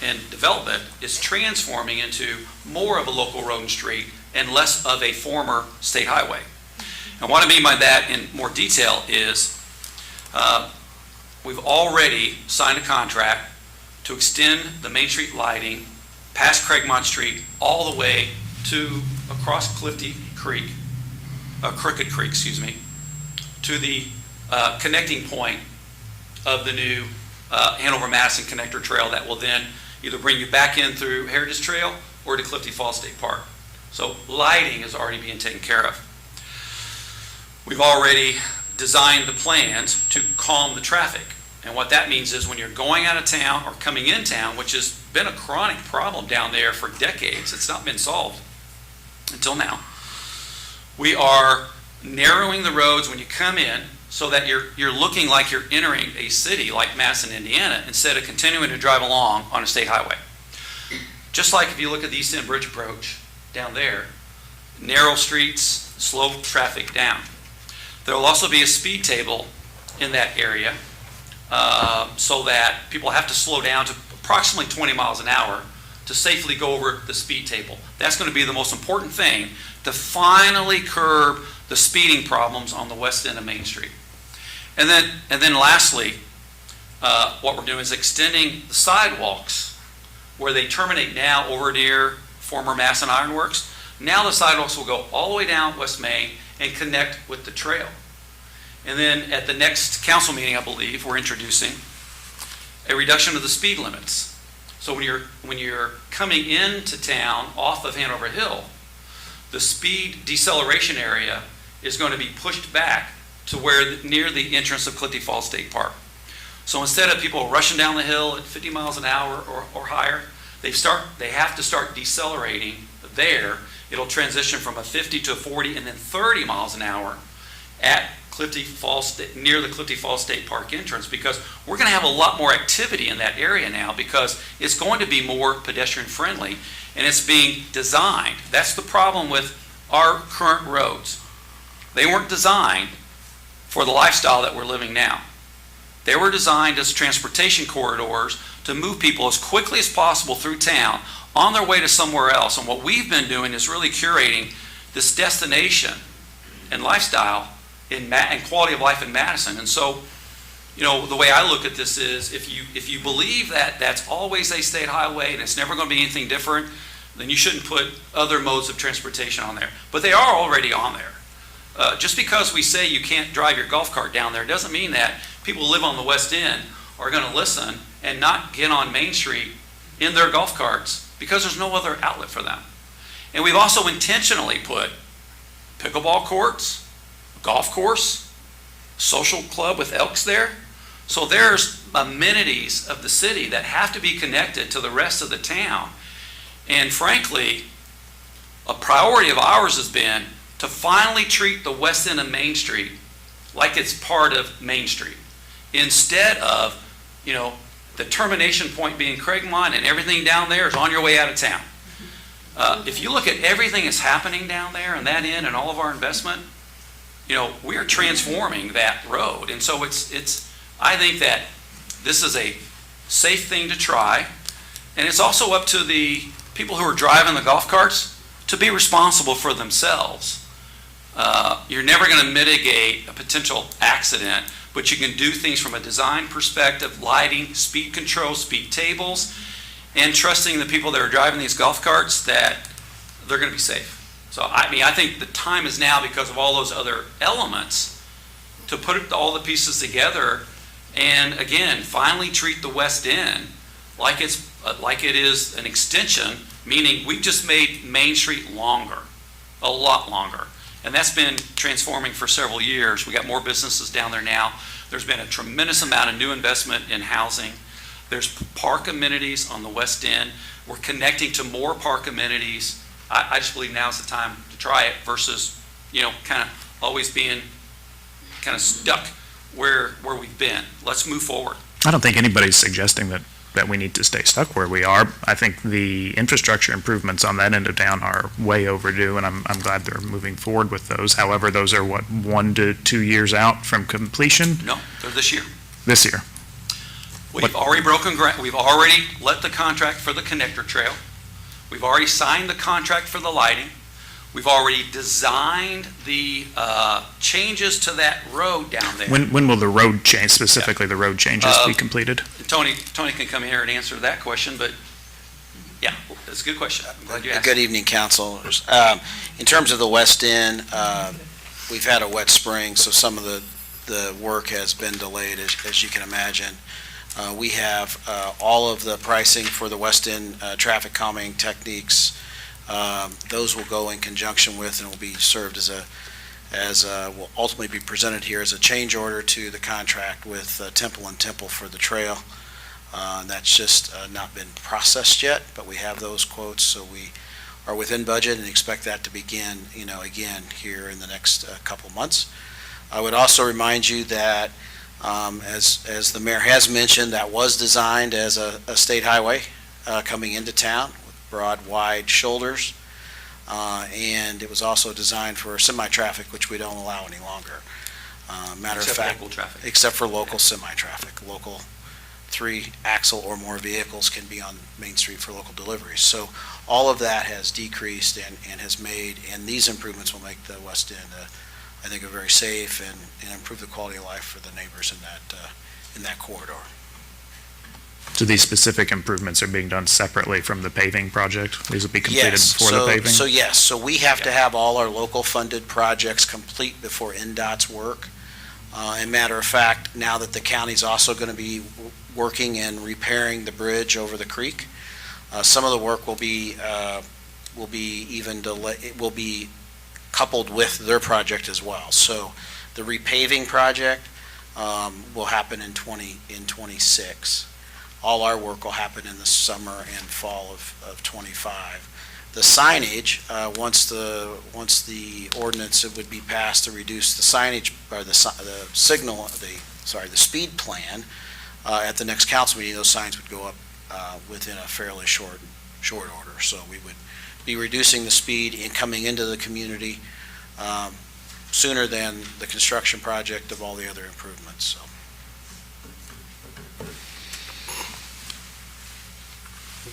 and development, is transforming into more of a local road and street and less of a former state highway. And what I mean by that in more detail is we've already signed a contract to extend the Main Street lighting past Craigmont Street all the way to across Crooked Creek, to the connecting point of the new Hanover-Madison Connector Trail that will then either bring you back in through Heritage Trail or to Clifty Falls State Park. So lighting is already being taken care of. We've already designed the plans to calm the traffic. And what that means is when you're going out of town or coming in town, which has been a chronic problem down there for decades, it's not been solved until now. We are narrowing the roads when you come in so that you're looking like you're entering a city like Madison, Indiana, instead of continuing to drive along on a state highway. Just like if you look at the East End Bridge approach down there, narrow streets, slow traffic down. There will also be a speed table in that area so that people have to slow down to approximately 20 miles an hour to safely go over the speed table. That's going to be the most important thing to finally curb the speeding problems on the west end of Main Street. And then lastly, what we're doing is extending the sidewalks where they terminate now over near former Madison Iron Works. Now the sidewalks will go all the way down West Main and connect with the trail. And then at the next council meeting, I believe, we're introducing a reduction of the speed limits. So when you're coming into town off of Hanover Hill, the speed deceleration area is going to be pushed back to where near the entrance of Clifty Falls State Park. So instead of people rushing down the hill at 50 miles an hour or higher, they have to start decelerating there. It'll transition from a 50 to a 40 and then 30 miles an hour at Clifty Falls, near the Clifty Falls State Park entrance, because we're going to have a lot more activity in that area now because it's going to be more pedestrian friendly and it's being designed. That's the problem with our current roads. They weren't designed for the lifestyle that we're living now. They were designed as transportation corridors to move people as quickly as possible through town on their way to somewhere else. And what we've been doing is really curating this destination and lifestyle and quality of life in Madison. And so, the way I look at this is if you believe that that's always a state highway and it's never going to be anything different, then you shouldn't put other modes of transportation on there. But they are already on there. Just because we say you can't drive your golf cart down there doesn't mean that people who live on the West End are going to listen and not get on Main Street in their golf carts because there's no other outlet for them. And we've also intentionally put pickleball courts, golf course, social club with Elks there. So there's amenities of the city that have to be connected to the rest of the town. And frankly, a priority of ours has been to finally treat the west end of Main Street like it's part of Main Street, instead of, the termination point being Craigmont and everything down there is on your way out of town. If you look at everything that's happening down there and that end and all of our investment, we are transforming that road. And so I think that this is a safe thing to try, and it's also up to the people who are driving the golf carts to be responsible for themselves. You're never going to mitigate a potential accident, but you can do things from a design perspective, lighting, speed control, speed tables, and trusting the people that are driving these golf carts that they're going to be safe. So, I think the time is now, because of all those other elements, to put all the pieces together and, again, finally treat the West End like it is an extension, meaning we've just made Main Street longer, a lot longer. And that's been transforming for several years. We got more businesses down there now. There's been a tremendous amount of new investment in housing. There's park amenities on the West End. We're connecting to more park amenities. I just believe now's the time to try it versus, kind of always being kind of stuck where we've been. Let's move forward. I don't think anybody's suggesting that we need to stay stuck where we are. I think the infrastructure improvements on that end of town are way overdue, and I'm glad they're moving forward with those. However, those are 1 to 2 years out from completion No, they're this year. this year. We've already broken ground. We've already let the contract for the connector trail. We've already signed the contract for the lighting. We've already designed the changes to that road down there. When will the road change, specifically the road changes, be completed? Tony can come here and answer that question, but yeah, that's a good question. I'm glad you asked. Good evening, councilors. In terms of the West End, we've had a wet spring, so some of the work has been delayed, as you can imagine. We have all of the pricing for the West End traffic calming techniques. Those will go in conjunction with and will be served will ultimately be presented here as a change order to the contract with Temple and Temple for the trail. That's just not been processed yet, but we have those quotes, so we are within budget and expect that to begin, again, here in the next couple of months. I would also remind you that, as the mayor has mentioned, that was designed as a state highway coming into town, broad, wide shoulders, and it was also designed for semi-traffic, which we don't allow any longer. Matter of fact, local traffic. except for local semi-traffic. Local 3-axle or more vehicles can be on Main Street for local deliveries. So all of that has decreased and has made, and these improvements will make the West End, I think, a very safe and improve the quality of life for the neighbors in that corridor. So these specific improvements are being done separately from the paving project? These will be completed before the paving? So we have to have all our local funded projects complete before NDOT's work. And matter of fact, now that the county's also going to be working and repairing the bridge over the creek, some of the work will be coupled with their project as well. So the repaving project will happen in 26. All our work will happen in the summer and fall of 25. The signage, once the ordinance would be passed to reduce the signage, or the speed plan, at the next council meeting, those signs would go up within a fairly short order. So we would be reducing the speed and coming into the community sooner than the construction project of all the other improvements, so.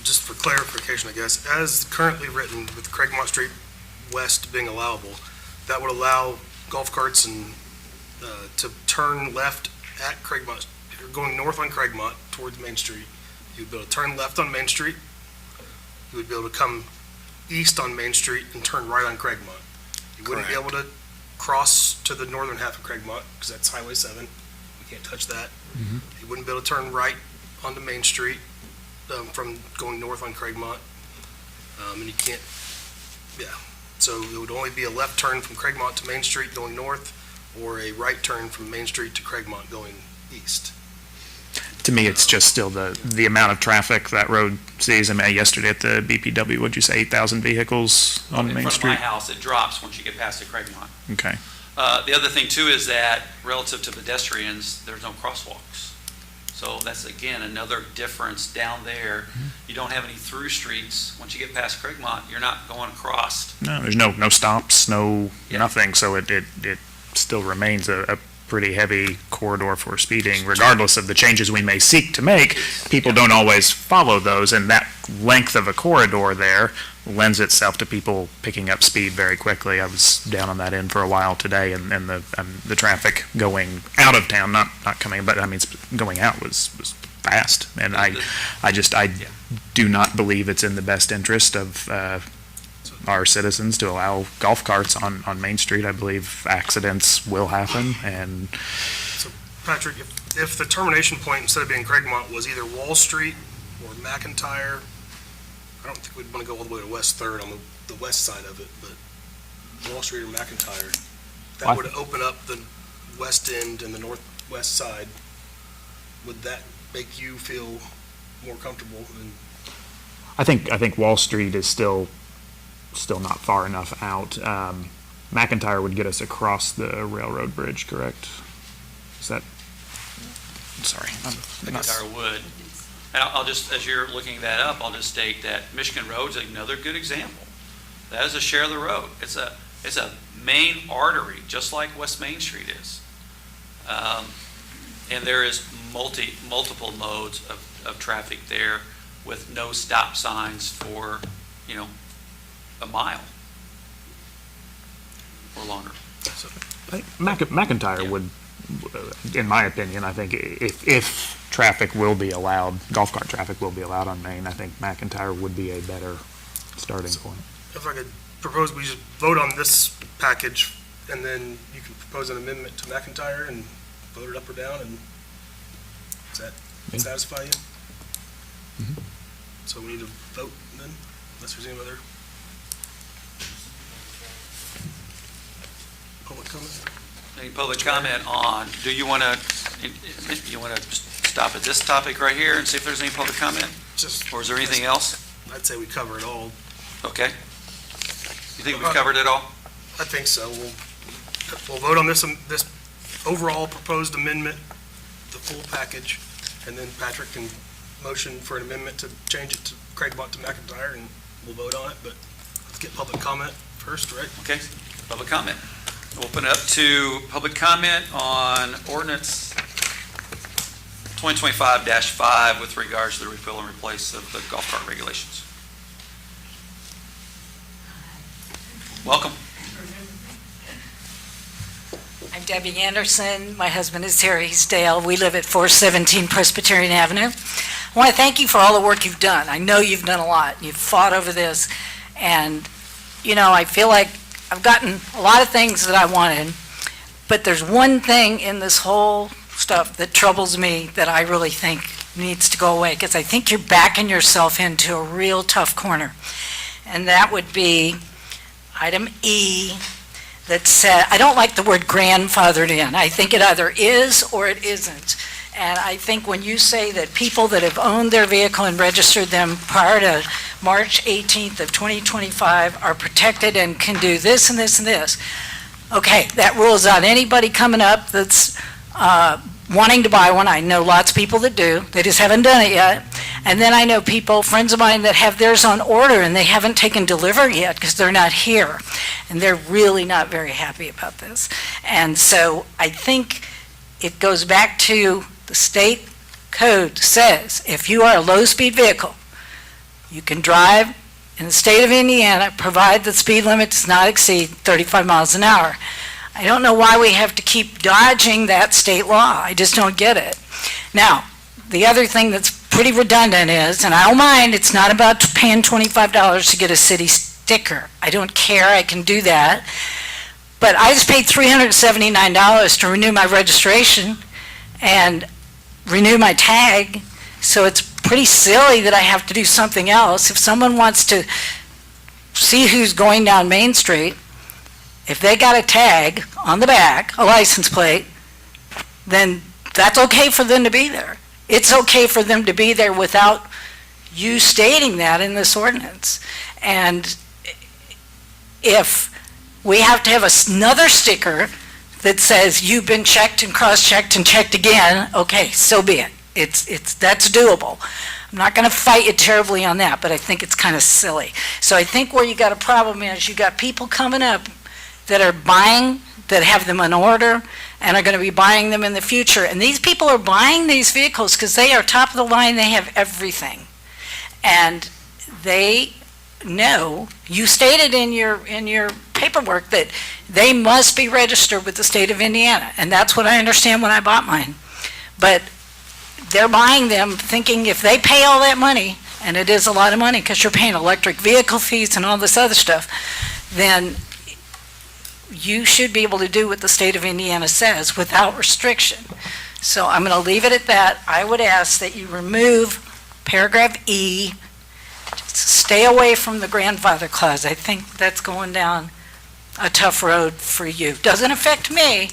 Just for clarification, I guess, as currently written with Craigmont Street West being allowable, that would allow golf carts to turn left at Craigmont. If you're going north on Craigmont towards Main Street, you would be able to turn left on Main Street. You would be able to come east on Main Street and turn right on Craigmont. You wouldn't be able to cross to the northern half of Craigmont because that's Highway 7. We can't touch that. You wouldn't be able to turn right onto Main Street from going north on Craigmont. And you can't, so it would only be a left turn from Craigmont to Main Street going north, or a right turn from Main Street to Craigmont going east. To me, it's just still the amount of traffic that road sees. I mean, yesterday at the BPW, what'd you say, 8,000 vehicles on Main In front of Street? my house, it drops once you get past the Craigmont. Okay. The other thing too is that relative to pedestrians, there's no crosswalks. So that's, again, another difference down there. You don't have any through streets. Once you get past Craigmont, you're not going across. No, there's no stops, Yeah. nothing, so it still remains a pretty heavy corridor for speeding, regardless of the changes we may seek to make, people don't always follow those, and that length of a corridor there lends itself to people picking up speed very quickly. I was down on that end for a while today, and the traffic going out of town, not coming, but I mean, going out was fast, and I do not believe it's in the best interest of our citizens to allow golf carts on Main Street. I believe accidents will happen, and So, Patrick, if the termination point, instead of being Craigmont, was either Wall Street or McIntyre, I don't think we'd want to go all the way to West Third on the west side of it, but Wall Street or McIntyre, that would open up the west end and the northwest side. Would that make you feel more comfortable? And I think Wall Street is still not far enough out. McIntyre would get us across the railroad bridge, correct? Is that, I'm sorry. McIntyre would. And I'll just, as you're looking that up, I'll just state that Michigan Road's another good example. That is a share of the road. It's a main artery, just like West Main Street is. And there is multiple modes of traffic there with no stop signs for, a mile or longer. McIntyre would, in my opinion, I think if traffic will be allowed, golf cart traffic will be allowed on Main, I think McIntyre would be a better starting point. if I could propose, we just vote on this package, and then you can propose an amendment to McIntyre and vote it up or down, and does that satisfy you? Mhm. So we need to vote then, unless there's any other public comment? Any public comment on, do you want to stop at this topic right here and see if there's any public comment? Just, Or is there anything else? I'd say we cover it all. Okay. You think we've covered it all? I think so. We'll vote on this overall proposed amendment, the full package, and then Patrick can motion for an amendment to change it to Craigmont to McIntyre, and we'll vote on it, but let's get public comment first, right? Okay, public comment. Open up to public comment on ordinance 2025-5 with regards to the repeal and replace of the golf cart regulations. Welcome. I'm Debbie Anderson. My husband is Terry Dale. We live at 417 Presbyterian Avenue. I want to thank you for all the work you've done. I know you've done a lot. You've fought over this, and, I feel like I've gotten a lot of things that I wanted, but there's one thing in this whole stuff that troubles me that I really think needs to go away, because I think you're backing yourself into a real tough corner. And that would be item E that said, I don't like the word grandfathered in. I think it either is or it isn't. And I think when you say that people that have owned their vehicle and registered them prior to March 18th of 2025 are protected and can do this and this and this, okay, that rules out anybody coming up that's wanting to buy one. I know lots of people that do. They just haven't done it yet. And then I know people, friends of mine, that have theirs on order and they haven't taken delivery yet because they're not here. And they're really not very happy about this. And so I think it goes back to the state code says if you are a low-speed vehicle, you can drive in the state of Indiana, provided the speed limit does not exceed 35 miles an hour. I don't know why we have to keep dodging that state law. I just don't get it. Now, the other thing that's pretty redundant is, and I don't mind, it's not about paying $25 to get a city sticker. I don't care, I can do that. But I just paid $379 to renew my registration and renew my tag, so it's pretty silly that I have to do something else. If someone wants to see who's going down Main Street, if they got a tag on the back, a license plate, then that's okay for them to be there. It's okay for them to be there without you stating that in this ordinance. And if we have to have another sticker that says you've been checked and cross-checked and checked again, okay, so be it. That's doable. I'm not going to fight you terribly on that, but I think it's kind of silly. So I think where you got a problem is you got people coming up that are buying that have them in order and are going to be buying them in the future. And these people are buying these vehicles because they are top of the line, they have everything. And they know, you stated in your paperwork that they must be registered with the state of Indiana, and that's what I understand when I bought mine. But they're buying them thinking if they pay all that money, and it is a lot of money because you're paying electric vehicle fees and all this other stuff, then you should be able to do what the state of Indiana says without restriction. So I'm going to leave it at that. I would ask that you remove paragraph E, stay away from the grandfather clause. I think that's going down a tough road for you. Doesn't affect me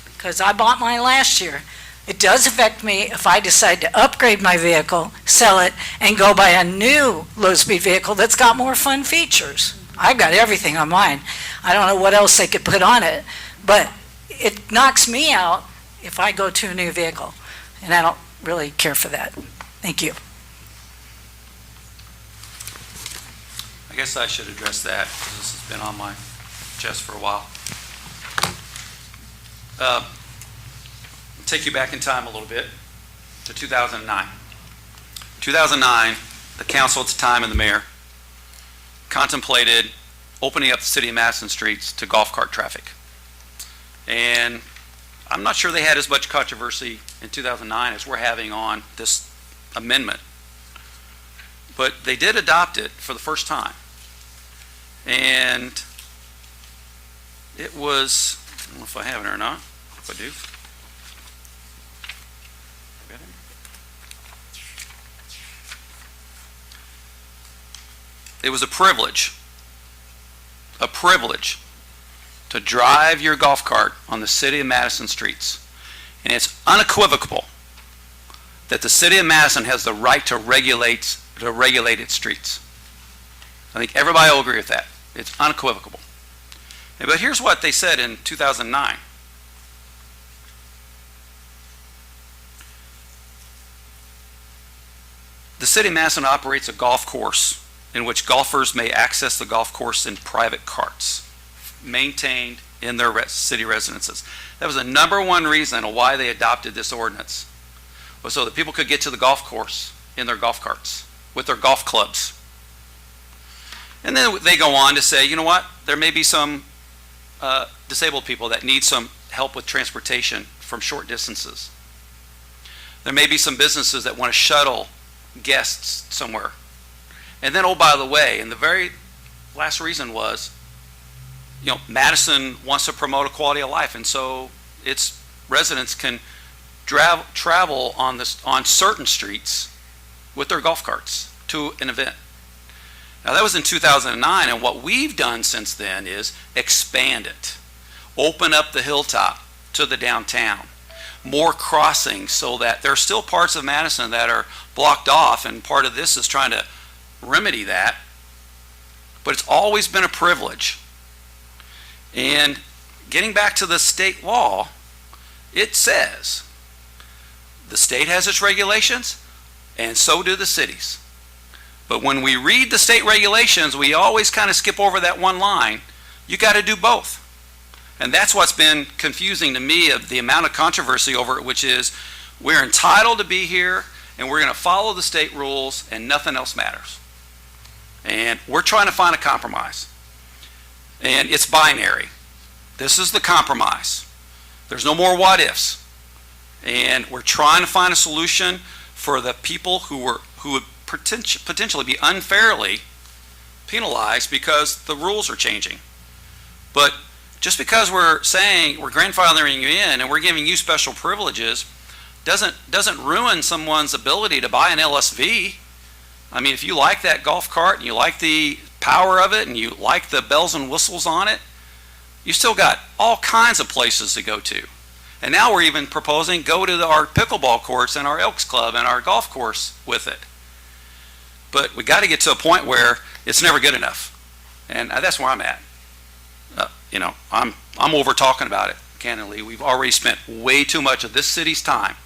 because I bought mine last year. It does affect me if I decide to upgrade my vehicle, sell it, and go buy a new low-speed vehicle that's got more fun features. I've got everything on mine. I don't know what else they could put on it, but it knocks me out if I go to a new vehicle, and I don't really care for that. Thank you. I guess I should address that, because this has been on my chest for a while. Take you back in time a little bit to 2009. 2009, the council at the time and the mayor contemplated opening up the city of Madison streets to golf cart traffic. And I'm not sure they had as much controversy in 2009 as we're having on this amendment. But they did adopt it for the first time. And it was, I don't know if I have it or not. If I do. It was a privilege to drive your golf cart on the city of Madison streets. And it's unequivocal that the city of Madison has the right to regulate its streets. I think everybody will agree with that. It's unequivocal. But here's what they said in 2009. The city of Madison operates a golf course in which golfers may access the golf course in private carts maintained in their city residences. That was the number one reason why they adopted this ordinance, was so that people could get to the golf course in their golf carts with their golf clubs. And then they go on to say, you know what, there may be some disabled people that need some help with transportation from short distances. There may be some businesses that want to shuttle guests somewhere. And then, oh, by the way, and the very last reason was, you know, Madison wants to promote a quality of life, and so its residents can travel on certain streets with their golf carts to an event. Now, that was in 2009, and what we've done since then is expand it, open up the hilltop to the downtown, more crossings so that there are still parts of Madison that are blocked off, and part of this is trying to remedy that, but it's always been a privilege. And getting back to the state law, it says the state has its regulations, and so do the cities. But when we read the state regulations, we always kind of skip over that one line. You got to do both. And that's what's been confusing to me, of the amount of controversy over it, which is we're entitled to be here, and we're going to follow the state rules, and nothing else matters. And we're trying to find a compromise. And it's binary. This is the compromise. There's no more what ifs. And we're trying to find a solution for the people who would potentially be unfairly penalized because the rules are changing. But just because we're saying we're grandfathering you in and we're giving you special privileges doesn't ruin someone's ability to buy an LSV. I mean, if you like that golf cart and you like the power of it and you like the bells and whistles on it, you still got all kinds of places to go to. And now we're even proposing go to our pickleball courts and our Elks Club and our golf course with it. But we got to get to a point where it's never good enough. And that's where I'm at. I'm over talking about it, candidly. We've already spent way too much of this city's time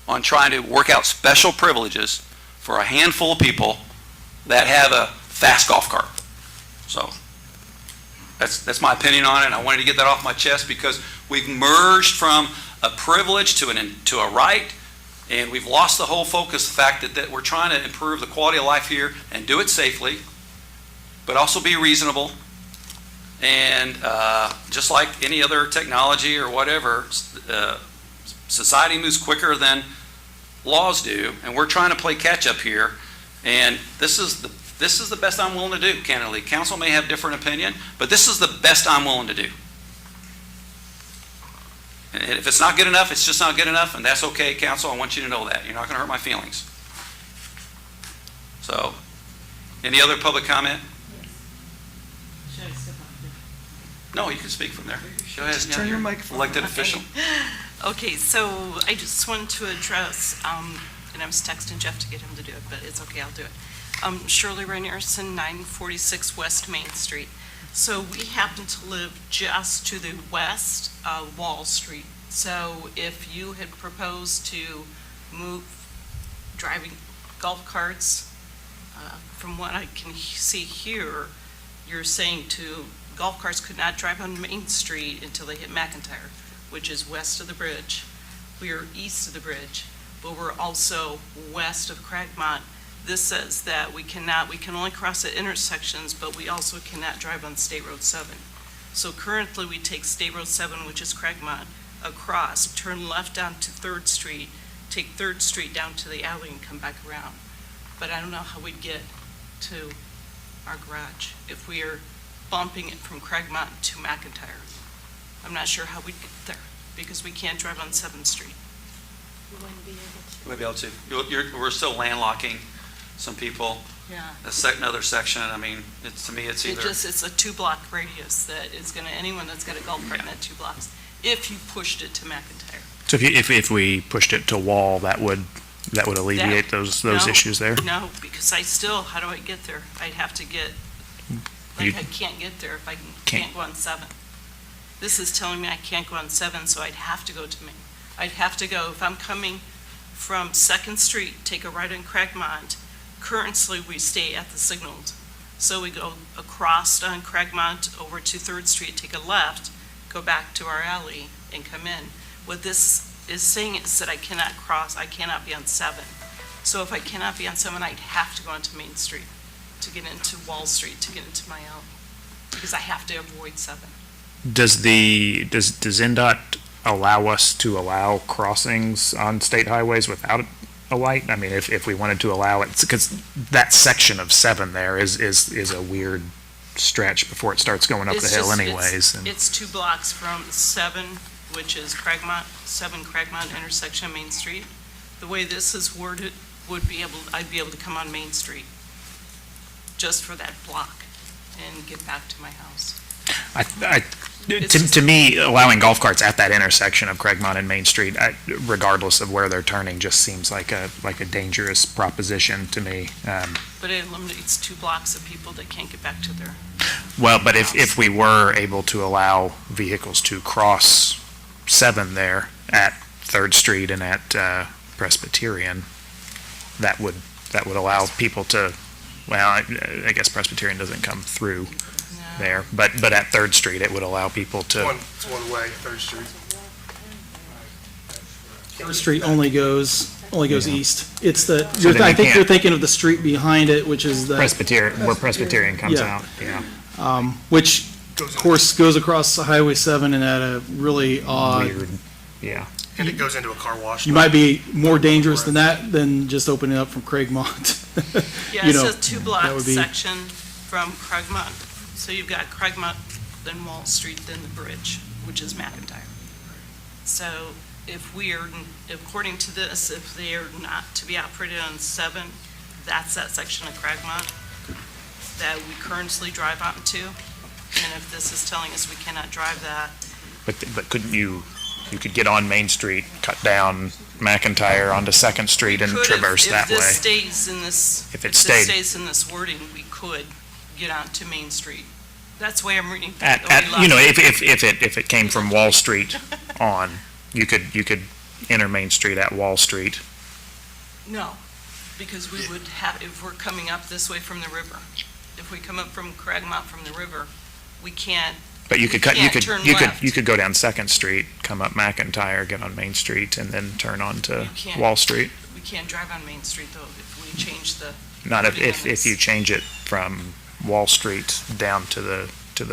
on trying to work out special privileges for a handful of people that have a fast golf cart. So That's my opinion on it, and I wanted to get that off my chest because we've merged from a privilege to a right, and we've lost the whole focus, the fact that we're trying to improve the quality of life here and do it safely, but also be reasonable. And just like any other technology or whatever, society moves quicker than laws do, and we're trying to play catch up here. And this is the best I'm willing to do, candidly. Council may have different opinion, but this is the best I'm willing to do. And if it's not good enough, it's just not good enough, and that's okay, council. I want you to know that. You're not going to hurt my feelings. So, any other public comment? Should I step up there? No, you can speak from there. Go ahead. Just turn your microphone. Elected official. Okay, so I just wanted to address, and I was texting Jeff to get him to do it, but it's okay, I'll do it. Shirley Rainierson, 946 West Main Street. So we happen to live just to the west of Wall Street. So if you had proposed to move driving golf carts, from what I can see here, you're saying golf carts could not drive on Main Street until they hit McIntyre, which is west of the bridge. We are east of the bridge, but we're also west of Cragmont. This says that we can only cross at intersections, but we also cannot drive on State Road 7. So currently, we take State Road 7, which is Cragmont, across, turn left down to 3rd Street, take 3rd Street down to the alley and come back around. But I don't know how we'd get to our garage if we are bumping it from Cragmont to McIntyre. I'm not sure how we'd get there because we can't drive on 7th Street. You wouldn't be able to. You might be able to. We're still landlocking some people. Yeah. Another section, I mean, to me, it's either. It's a 2-block radius that is going to, anyone that's got a golf cart in that 2 blocks, if you pushed it to McIntyre. So if we pushed it to Wall, that would alleviate those No, issues there? No, because how do I get there? I'd have to get, You- I can't get there if I Can't. can't go on 7. This is telling me I can't go on 7, so I'd have to go to Main. I'd have to go, if I'm coming from 2nd Street, take a right on Cragmont. Currently, we stay at the signals. So we go across on Cragmont over to 3rd Street, take a left, go back to our alley and come in. What this is saying is that I cannot be on 7. So if I cannot be on 7, I'd have to go onto Main Street to get into Wall Street, to get into my alley, because I have to avoid 7. Does NDOT allow us to allow crossings on state highways without a light? I mean, if we wanted to allow it, because that section of 7 there is a weird stretch before it starts going up the hill anyways. and- It's 2 blocks from 7, which is Cragmont, 7 Cragmont intersection of Main Street. The way this is worded, I'd be able to come on Main Street just for that block and get back to my house. To me, allowing golf carts at that intersection of Cragmont and Main Street, regardless of where they're turning, just seems like a dangerous proposition to me. But it eliminates 2 blocks of people that can't get back to their, Well, but if we were able to allow vehicles to cross 7 there at 3rd Street and at Presbyterian, that would allow people to, well, I guess Presbyterian doesn't come through there, but at 3rd Street, it would allow people to. It's one way, 3rd Street. 3rd Street only goes east. It's then I you think you're can't- thinking of the street behind it, which is the, Presbyterian, where Presbyterian comes Yeah. out, yeah. which of course goes across Highway 7 and at a really odd. Weird, yeah. And it goes into a car wash. You might be more dangerous than that, than just opening up from Craigmont. yeah, You it's know, a 2 that block would be- section from Cragmont. So you've got Cragmont, then Wall Street, then the bridge, which is McIntyre. So if according to this, if they are not to be operated on 7, that's that section of Cragmont that we currently drive onto. And if this is telling us we cannot drive that, But couldn't you could get on Main Street, cut down McIntyre onto 2nd Street and traverse that way? If this stays in this, If it this stayed- stays in this wording, we could get onto Main Street. That's the way I'm reading. If it came from Wall Street on, you could enter Main Street at Wall Street. No, because we would have, if we're coming up this way from the river, if we come up from Cragmont from the river, we can't, But you could cut, you can't could, turn you could, left. you could go down Second Street, come up McIntyre, get on Main Street, and then turn onto You can't. Wall Street. we can't drive on Main Street though if we change the. Not if, loading if limits. you change it from Wall Street down to the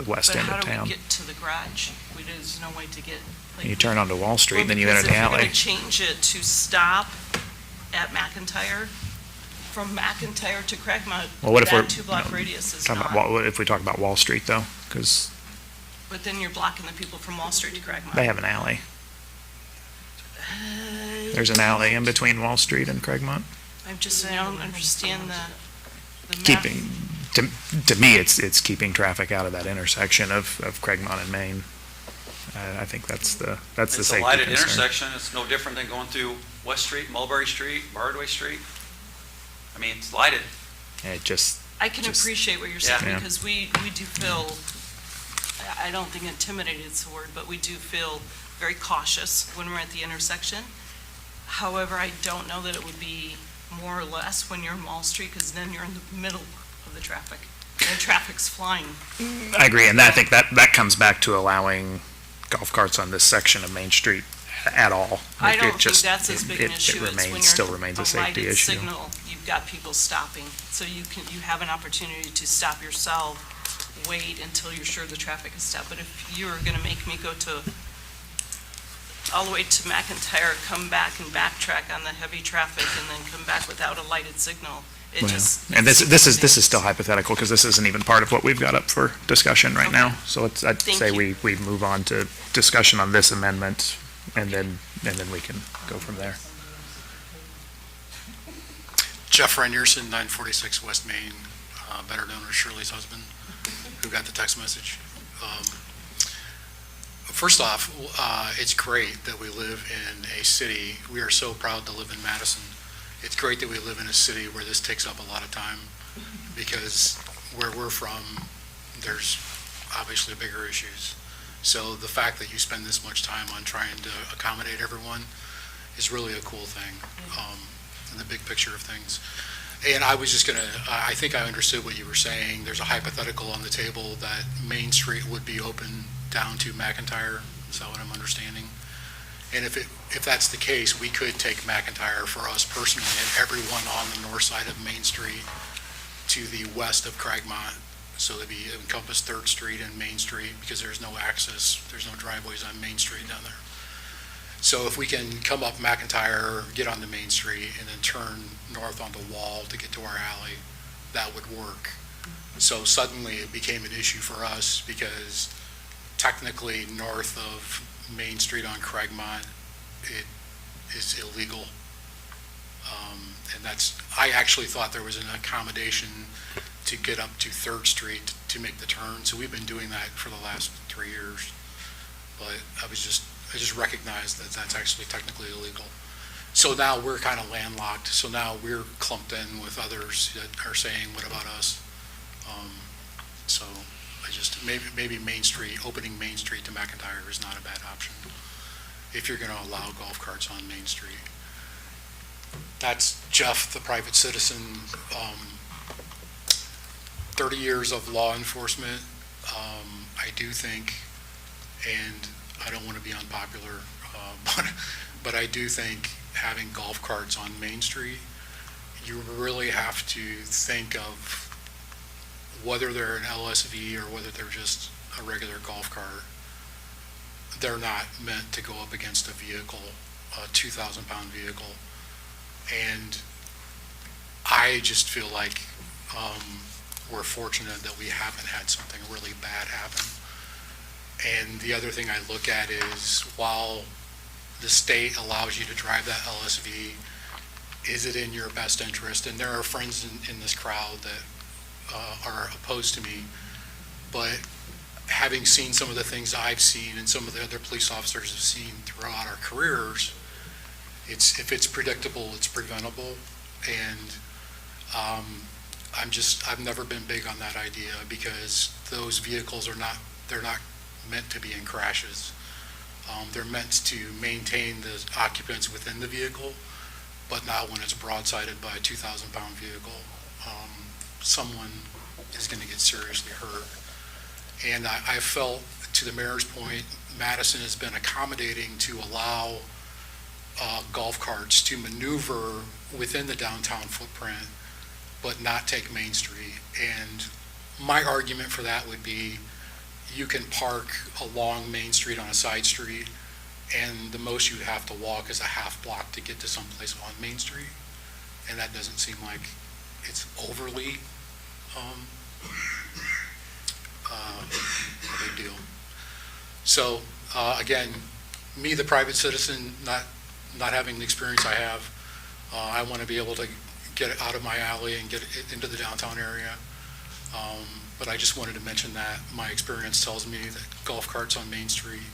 west But end how of do we town. get to the garage? There's no way to get. like- You turn onto Wall Street, Well, then you enter because the if you're alley. gonna change it to stop at McIntyre, from McIntyre to Craigmont, Well, what if we're that two-block radius is talking not. about, what if we talk about Wall Street though? Because But then you're blocking the people from Wall Street to Craigmont. they have an alley. There's an alley in between Wall Street and Craigmont. I don't understand the math. Keeping, to me, it's keeping traffic out of that intersection of Craigmont and Main. I think that's the It's a safety lighted concern. intersection. It's no different than going through West Street, Mulberry Street, Bardway Street. I mean, it's lighted. It just, I can Just- appreciate what you're Yeah. saying, Yeah. because we do feel, I don't think intimidated is the word, but we do feel very cautious when we're at the intersection. However, I don't know that it would be more or less when you're in Wall Street, because then you're in the middle of the traffic, and traffic's flying. I agree, and I think that comes back to allowing golf carts on this section of Main Street at all. I It don't think just- that's as big an it issue as when remains, still you're remains a a safety lighted issue. signal, you've got people stopping, so you have an opportunity to stop yourself, wait until you're sure the traffic is stopped. But if you're gonna make me go all the way to McIntyre, come back and backtrack on the heavy traffic, and then come back without a lighted signal, it Well, just. And this is still hypothetical, because this isn't even part of what we've got up for discussion right now. So I'd Thank say you. we move on to discussion on this amendment, and then we can go from there. Jeff Reinierson, 946 West Main, better known as Shirley's husband, who got the text message. First off, it's great that we live in a city. We are so proud to live in Madison. It's great that we live in a city where this takes up a lot of time, because where we're from, there's obviously bigger issues. So the fact that you spend this much time on trying to accommodate everyone is really a cool thing, in the big picture of things. And I was just I think I understood what you were saying. There's a hypothetical on the table that Main Street would be open down to McIntyre. Is that what I'm understanding? And if that's the case, we could take McIntyre for us personally and everyone on the north side of Main Street to the west of Craigmont. So it'd be encompass 3rd Street and Main Street, because there's no access, there's no driveways on Main Street down there. So if we can come up McIntyre, get onto Main Street, and then turn north onto Wall to get to our alley, that would work. So suddenly it became an issue for us, because technically north of Main Street on Craigmont, it is illegal. And I actually thought there was an accommodation to get up to 3rd Street to make the turn. So we've been doing that for the last 3 years. But I just recognized that that's actually technically illegal. So now we're kind of landlocked. So now we're clumped in with others that are saying, what about us? So maybe Main Street, opening Main Street to McIntyre is not a bad option if you're going to allow golf carts on Main Street. That's Jeff, the private citizen. 30 years of law enforcement. I do think, and I don't want to be unpopular, but I do think having golf carts on Main Street, you really have to think of whether they're an LSV or whether they're just a regular golf cart. They're not meant to go up against a vehicle, a 2,000-pound vehicle. And I just feel like we're fortunate that we haven't had something really bad happen. And the other thing I look at is, while the state allows you to drive that LSV, is it in your best interest? And there are friends in this crowd that are opposed to me, but having seen some of the things I've seen and some of the other police officers have seen throughout our careers, if it's predictable, it's preventable. And I've never been big on that idea, because those vehicles they're not meant to be in crashes. They're meant to maintain the occupants within the vehicle, but not when it's broadsided by a 2,000-pound vehicle. Someone is going to get seriously hurt. And I felt, to the mayor's point, Madison has been accommodating to allow golf carts to maneuver within the downtown footprint, but not take Main Street. And my argument for that would be, you can park along Main Street on a side street, and the most you'd have to walk is a half block to get to someplace on Main Street. And that doesn't seem like it's overly a big deal. So, again, me, the private citizen, not having the experience I have, I want to be able to get it out of my alley and get it into the downtown area. But I just wanted to mention that my experience tells me that golf carts on Main Street,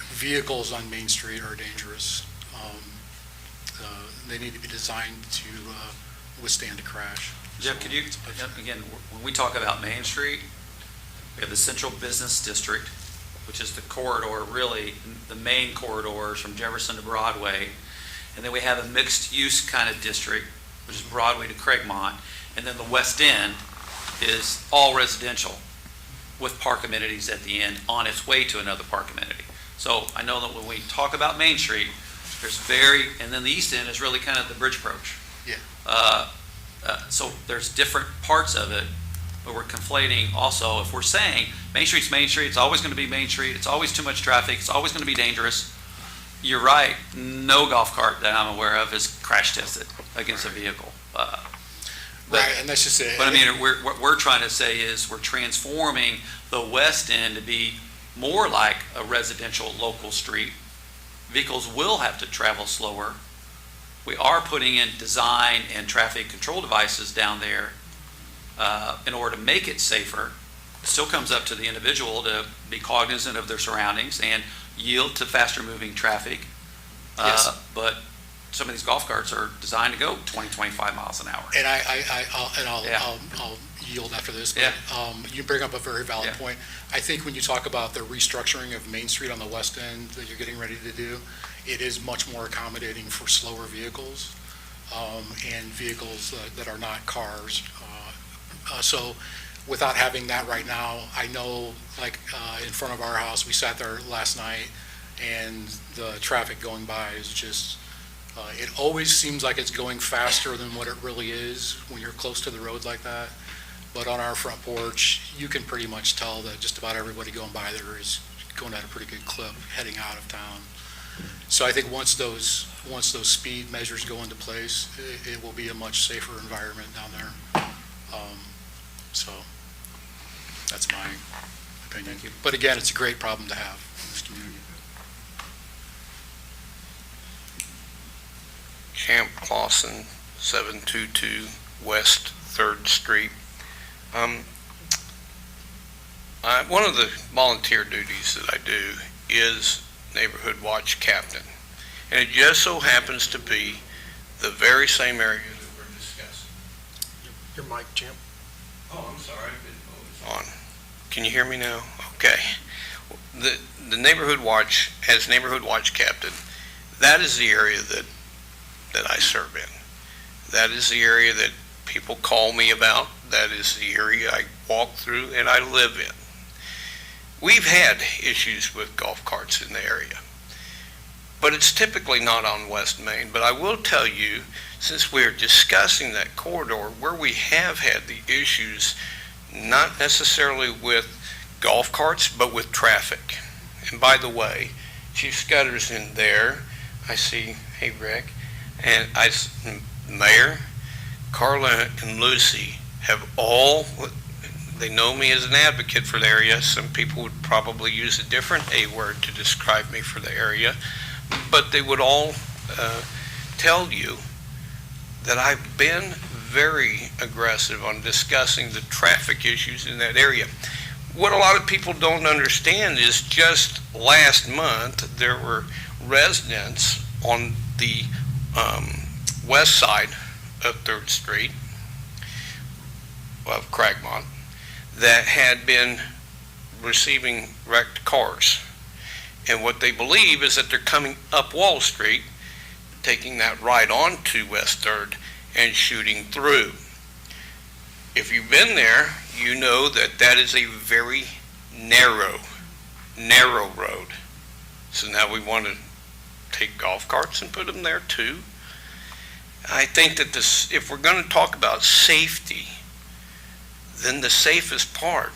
vehicles on Main Street are dangerous. They need to be designed to withstand a crash. Jeff, could you, again, when we talk about Main Street, we have the Central Business District, which is the corridor, really, the main corridors from Jefferson to Broadway. And then we have a mixed-use kind of district, which is Broadway to Craigmont. And then the West End is all residential with park amenities at the end on its way to another park amenity. So I know that when we talk about Main Street, and then the East End is really kind of the bridge approach. Yeah. So there's different parts of it, but we're conflating also. If we're saying Main Street's Main Street, it's always going to be Main Street, it's always too much traffic, it's always going to be dangerous, you're right. No golf cart that I'm aware of is crash tested against a vehicle. Right, and that's just it. But I mean, what we're trying to say is we're transforming the West End to be more like a residential local street. Vehicles will have to travel slower. We are putting in design and traffic control devices down there in order to make it safer. It still comes up to the individual to be cognizant of their surroundings and yield to faster moving traffic. Yes. But some of these golf carts are designed to go 20, 25 miles an hour. And I'll yield after this, but you bring up a very valid point. I think when you talk about the restructuring of Main Street on the west end that you're getting ready to do, it is much more accommodating for slower vehicles and vehicles that are not cars. So without having that right now, I know, like in front of our house, we sat there last night, and the traffic going by is just, it always seems like it's going faster than what it really is when you're close to the road like that. But on our front porch, you can pretty much tell that just about everybody going by there is going at a pretty good clip heading out of town. So I think once those speed measures go into place, it will be a much safer environment down there. So that's my opinion. But again, it's a great problem to have in this community. Champ Clausen, 722 West 3rd Street. One of the volunteer duties that I do is Neighborhood Watch Captain. And it just so happens to be the very same area that we're discussing. Your mic, Champ. Oh, I'm sorry, I've been on. Can you hear me now? Okay. The Neighborhood Watch, as Neighborhood Watch Captain, that is the area that I serve in. That is the area that people call me about. That is the area I walk through and I live in. We've had issues with golf carts in the area, but it's typically not on West Main. But I will tell you, since we're discussing that corridor where we have had the issues, not necessarily with golf carts, but with traffic. And by the way, Chief Scudder's in there. I see, hey Rick, and Mayor, Carla and Lucy have all, they know me as an advocate for the area. Some people would probably use a different A word to describe me for the area, but they would all tell you that I've been very aggressive on discussing the traffic issues in that area. What a lot of people don't understand is just last month there were residents on the west side of 3rd Street of Craigmont that had been receiving wrecked cars. And what they believe is that they're coming up Wall Street, taking that right on to West 3rd and shooting through. If you've been there, you know that that is a very narrow road. So now we want to take golf carts and put them there too. I think that this, if we're going to talk about safety, then the safest part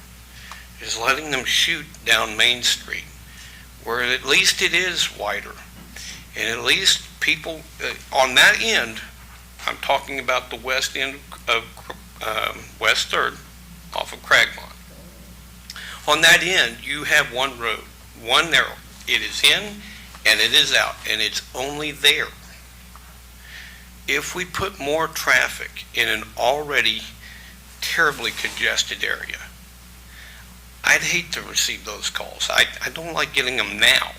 is letting them shoot down Main Street, where at least it is wider. And at least people, on that end, I'm talking about the west end of West 3rd off of Cragmont. On that end, you have one road, one narrow. It is in and it is out, and it's only there. If we put more traffic in an already terribly congested area, I'd hate to receive those calls. I don't like getting them now.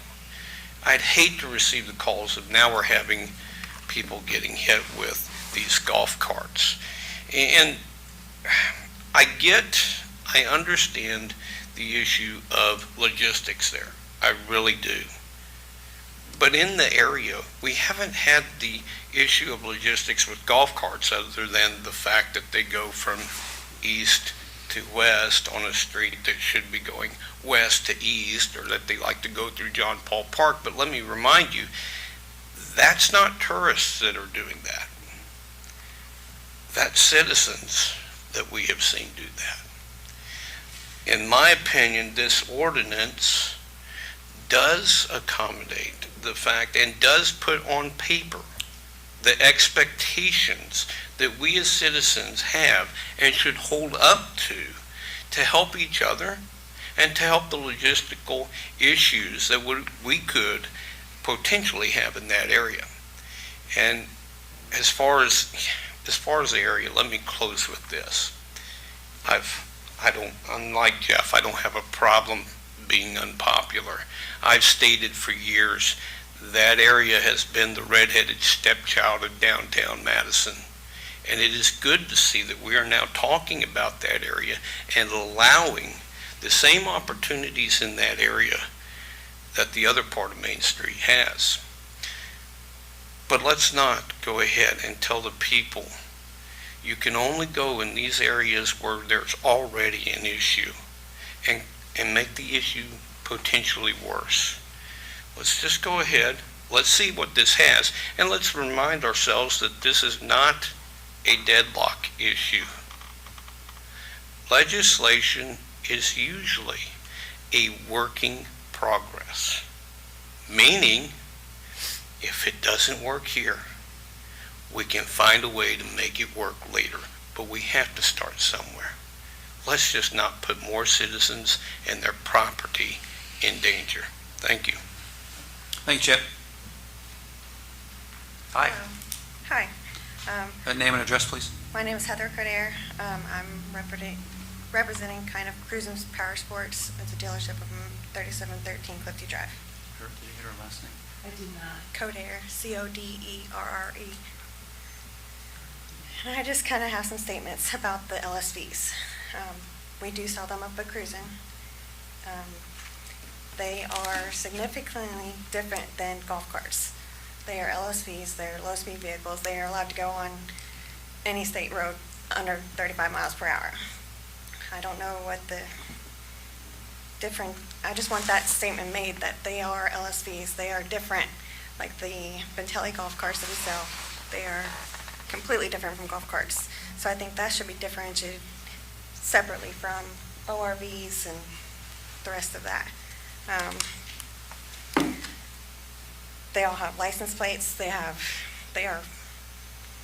I'd hate to receive the calls of now we're having people getting hit with these golf carts. And I understand the issue of logistics there. I really do. But in the area, we haven't had the issue of logistics with golf carts other than the fact that they go from east to west on a street that should be going west to east, or that they like to go through John Paul Park. But let me remind you, that's not tourists that are doing that. That's citizens that we have seen do that. In my opinion, this ordinance does accommodate the fact and does put on paper the expectations that we as citizens have and should hold up to help each other and to help the logistical issues that we could potentially have in that area. And as far as the area, let me close with this. Unlike Jeff, I don't have a problem being unpopular. I've stated for years that area has been the redheaded stepchild of downtown Madison. And it is good to see that we are now talking about that area and allowing the same opportunities in that area that the other part of Main Street has. But let's not go ahead and tell the people you can only go in these areas where there's already an issue and make the issue potentially worse. Let's just go ahead, let's see what this has, and let's remind ourselves that this is not a deadlock issue. Legislation is usually a working progress, meaning if it doesn't work here, we can find a way to make it work later, but we have to start somewhere. Let's just not put more citizens and their property in danger. Thank you. Thank you, Chip. Hi. Hi. Name and address, please. My name is Heather Codair. I'm representing kind of Cruisen's Power Sports. It's a dealership of 3713 Clifty Drive. Did you get her last name? I did not. Codair, Coderre. And I just kind of have some statements about the LSVs. We do sell them up at Cruisen. They are significantly different than golf carts. They are LSVs, they're low-speed vehicles. They are allowed to go on any state road under 35 miles per hour. I don't know what the different, I just want that statement made that they are LSVs. They are different, like the Bentelli golf carts that we sell. They are completely different from golf carts. So I think that should be differentiated separately from ORVs and the rest of that. They all have license plates. They are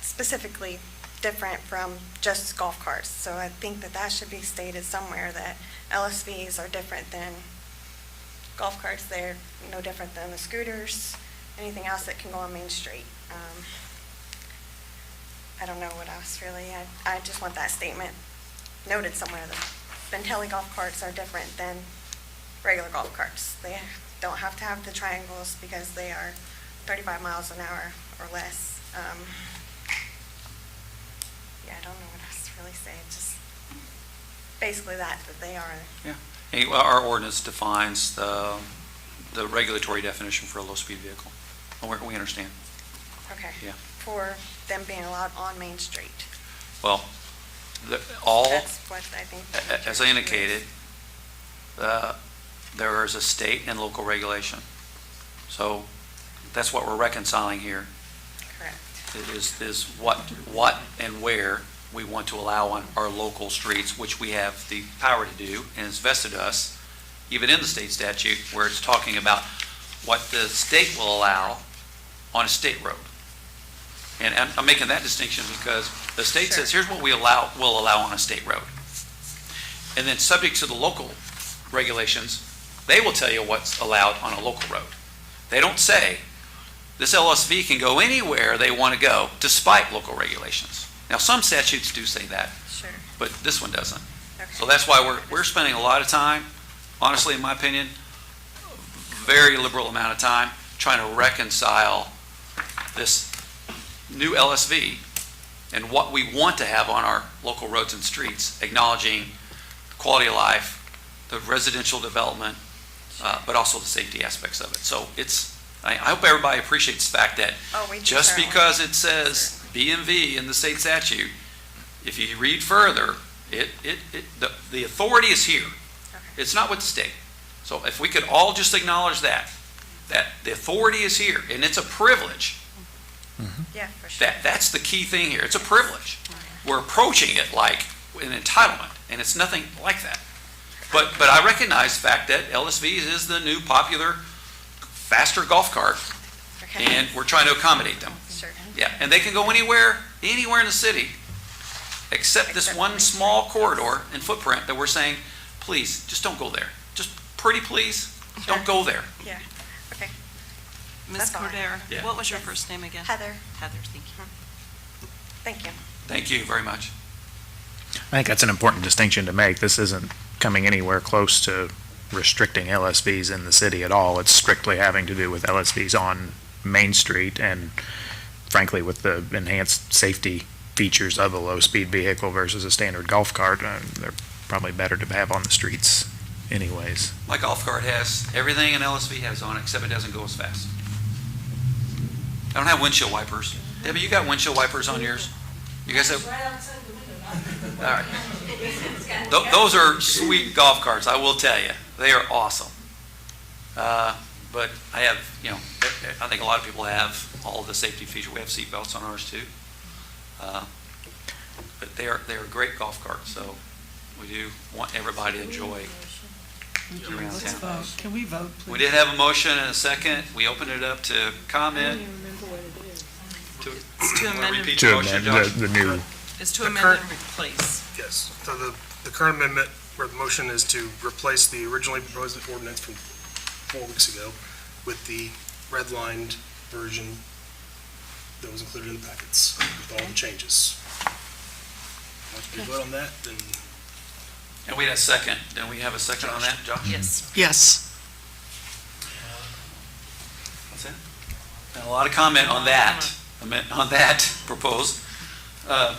specifically different from just golf carts. So I think that should be stated somewhere, that LSVs are different than golf carts. They're no different than the scooters, anything else that can go on Main Street. I don't know what else really. I just want that statement noted somewhere, that Bentelli golf carts are different than regular golf carts. They don't have to have the triangles because they are 35 miles an hour or less. Yeah, I don't know what else to really say. Just basically that they are. Yeah. And our ordinance defines the regulatory definition for a low-speed vehicle. We understand. Okay. Yeah. For them being allowed on Main Street. Well, That's what I think. as I indicated, there is a state and local regulation. So that's what we're reconciling here. Correct. It is what and where we want to allow on our local streets, which we have the power to do, and it's vested to us, even in the state statute, where it's talking about what the state will allow on a state road. And I'm making that distinction because the state says, here's what will allow on a state road. And then subject to the local regulations, they will tell you what's allowed on a local road. They don't say, this LSV can go anywhere they want to go despite local regulations. Now, some statutes do say that, Sure. but this one doesn't. Okay. So that's why we're spending a lot of time, honestly, in my opinion, very liberal amount of time, trying to reconcile this new LSV and what we want to have on our local roads and streets, acknowledging quality of life, the residential development, but also the safety aspects of it. So I hope everybody appreciates the fact that We do just certainly. because it says BMV in the state statute, if you read further, the authority is here. It's not with the state. So if we could all just acknowledge that the authority is here, and it's a privilege. Yeah, for sure. That's the key thing here. It's a privilege. We're approaching it like an entitlement, and it's nothing like that. But I recognize the fact that LSVs is the new popular, faster golf cart, Okay. and we're trying to accommodate them. Sure. Yeah, and they can go anywhere in the city, except this Except one Main small Street. corridor and footprint that we're saying, please, just don't go there. Just pretty please, don't go there. Yeah. Okay. Ms. That's all I Cordero, Yeah. what was your first name again? Heather, Heather, thank you. thank you. Thank you very much. I think that's an important distinction to make. This isn't coming anywhere close to restricting LSVs in the city at all. It's strictly having to do with LSVs on Main Street, and frankly, with the enhanced safety features of a low-speed vehicle versus a standard golf cart, they're probably better to have on the streets anyways. My golf cart has everything an LSV has on it, except it doesn't go as fast. I don't have windshield wipers. Debbie, you got windshield wipers on yours? You guys have? All right. Those are sweet golf carts, I will tell you. They are awesome. But I have, I think a lot of people have all of the safety features. We have seat belts on ours too. But they are great golf carts, so we do want everybody to enjoy around Let's town. vote. Can we vote, please? We did have a motion and a second. We opened it up to comment. It's to amend, Repeat To your motion, amend Josh. the new, it's to The amend current- and replace. Yes, so the current amendment, where the motion is to replace the originally proposed ordinance from 4 weeks ago with the redlined version that was included in the packets with all the changes. Once we vote on that, then And we had a second. Didn't we have a second on that, Josh? Yes. Yes. That's it. And a lot of comment on that proposed. Roll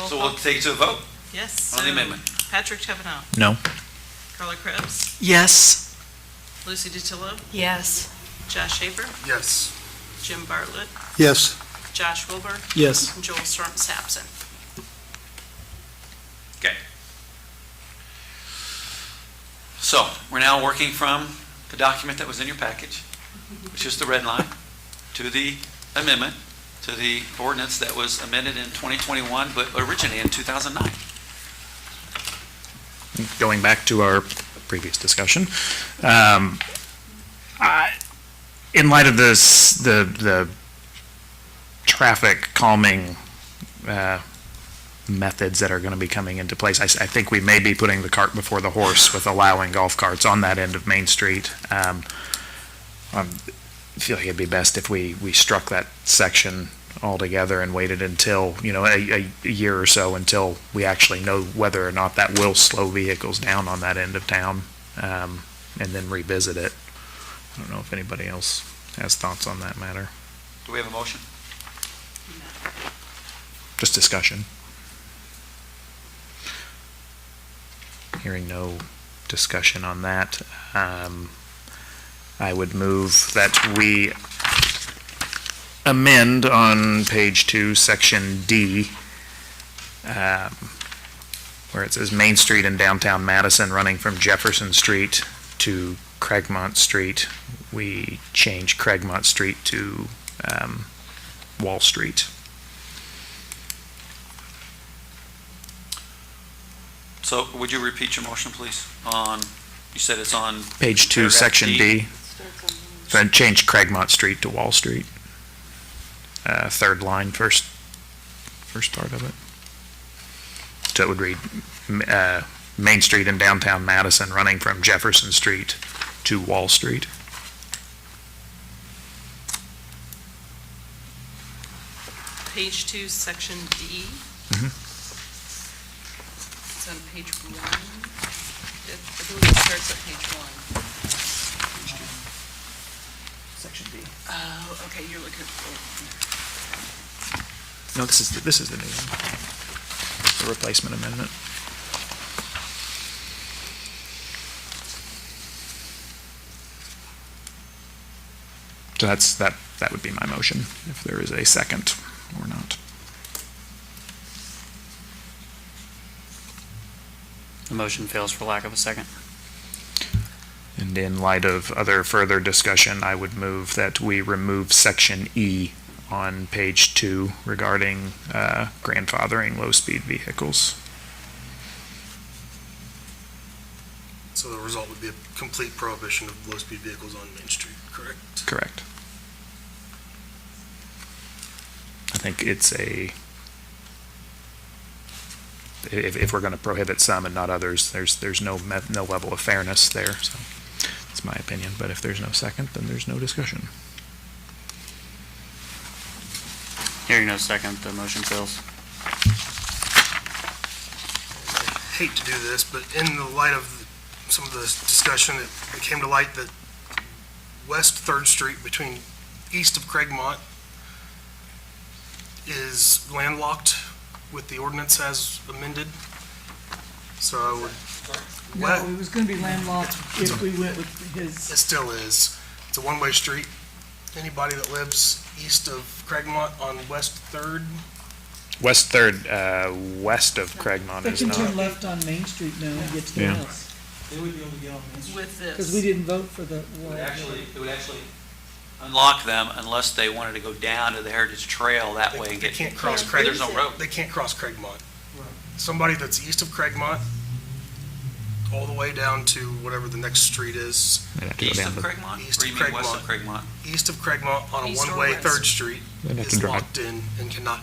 So we'll call. take it to a vote Yes. on the so amendment. Patrick Taverneau, no. Carla Krebs, Yes. Lucy DiTillo, Yes. Josh Schaefer, yes. Jim Bartlett, Yes. Josh Wilbur, Yes. and Joel Storms absent. Okay. So we're now working from the document that was in your package, which is the red line, to the amendment, to the ordinance that was amended in 2021, but originated in 2009. Going back to our previous discussion, in light of this, the traffic calming methods that are going to be coming into place, I think we may be putting the cart before the horse with allowing golf carts on that end of Main Street. I feel like it'd be best if we struck that section altogether and waited until, a year or so until we actually know whether or not that will slow vehicles down on that end of town, and then revisit it. I don't know if anybody else has thoughts on that matter. Do we have a motion? Just discussion. Hearing no discussion on that, I would move that we amend on page 2, section D, where it says Main Street in downtown Madison running from Jefferson Street to Craigmont Street, we change Craigmont Street to Wall Street. So would you repeat your motion, please? You said it's on Page 2, paragraph Section D. D. Then change Craigmont Street to Wall Street. Third line, first part of it. So it would read, Main Street in downtown Madison running from Jefferson Street to Wall Street. Page 2, section D. Mhm. It's on page 1. I believe it starts at page 1. Section D. Oh, okay, you're looking for, No, this is the new one. The replacement amendment. So that would be my motion, if there is a second or not. The motion fails for lack of a second. And in light of other further discussion, I would move that we remove Section E on page 2 regarding grandfathering low-speed vehicles. So the result would be a complete prohibition of low-speed vehicles on Main Street, correct? Correct. I think it's if we're going to prohibit some and not others, there's no level of fairness there, so that's my opinion. But if there's no second, then there's no discussion. Hearing no second, the motion fails. I hate to do this, but in the light of some of the discussion, it came to light that West 3rd Street between east of Craigmont is landlocked with the ordinance as amended. So I would, No, it was going to be landlocked if we went with his. it still is. It's a one-way street. Anybody that lives east of Craigmont on West 3rd, West 3rd, west of Craigmont They is can turn not. left on Main Street now and get to the Yeah. house. They would be able to get on Main Street. with this. Because we didn't vote for the It wall. would actually unlock them unless they wanted to go down to the Heritage Trail that way and they get. can't cross where there's no Craigmont. road. They can't cross Craigmont. Somebody that's east of Craigmont, all the way down to whatever the next street is, They'd have to go East down of the- Craigmont? East Or of you mean west of Craigmont. Craigmont? east of Craigmont on a East or one-way west? 3rd Street They'd have to is drive. locked in and cannot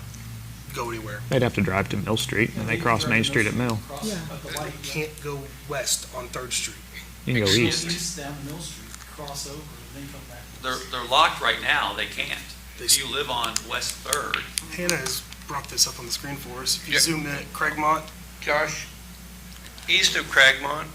go anywhere. They'd have to drive to Mill Street, and they cross Main Street at Mill. Yeah. They can't go west on 3rd Street. You can go east. East down Mill Street, cross over, and then come back. They're locked right now, they can't. They If you live on West 3rd, Hannah has brought this up on the screen for us. If you Yeah. zoom in at Craigmont, Josh, east of Craigmont,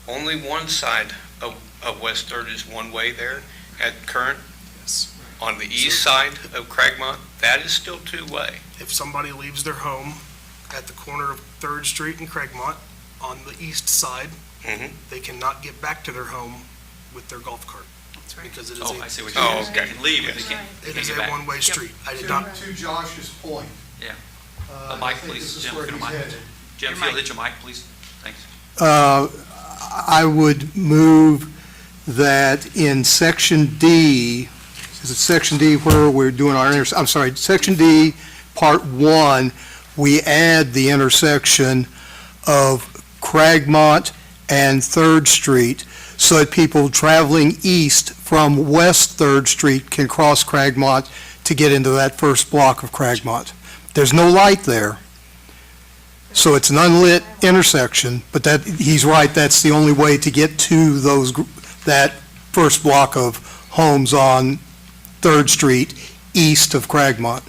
only one side of West Third is one way there at current. yes, On the east side of Craigmont, that is still two-way. if somebody leaves their home at the corner of 3rd Street and Craigmont on the east side, Mhm. they cannot get back to their home with their golf cart. That's right. Because it is oh, I a, see what you Oh, mean. okay. They can leave, but they Yes. can't, they it can't is get a back. one-way street. I did not, To Josh's point. Yeah. The mic, please. Jim, if you don't mind. Jim, if you'll hit your mic, please. Thanks. I would move that in Section D, is it Section D where we're doing our, I'm sorry, Section D, Part 1, we add the intersection of Craigmont and 3rd Street so that people traveling east from West 3rd Street can cross Craigmont to get into that first block of Craigmont. There's no light there. So it's an unlit intersection, but that, he's right, that's the only way to get to that first block of homes on 3rd Street east of Craigmont.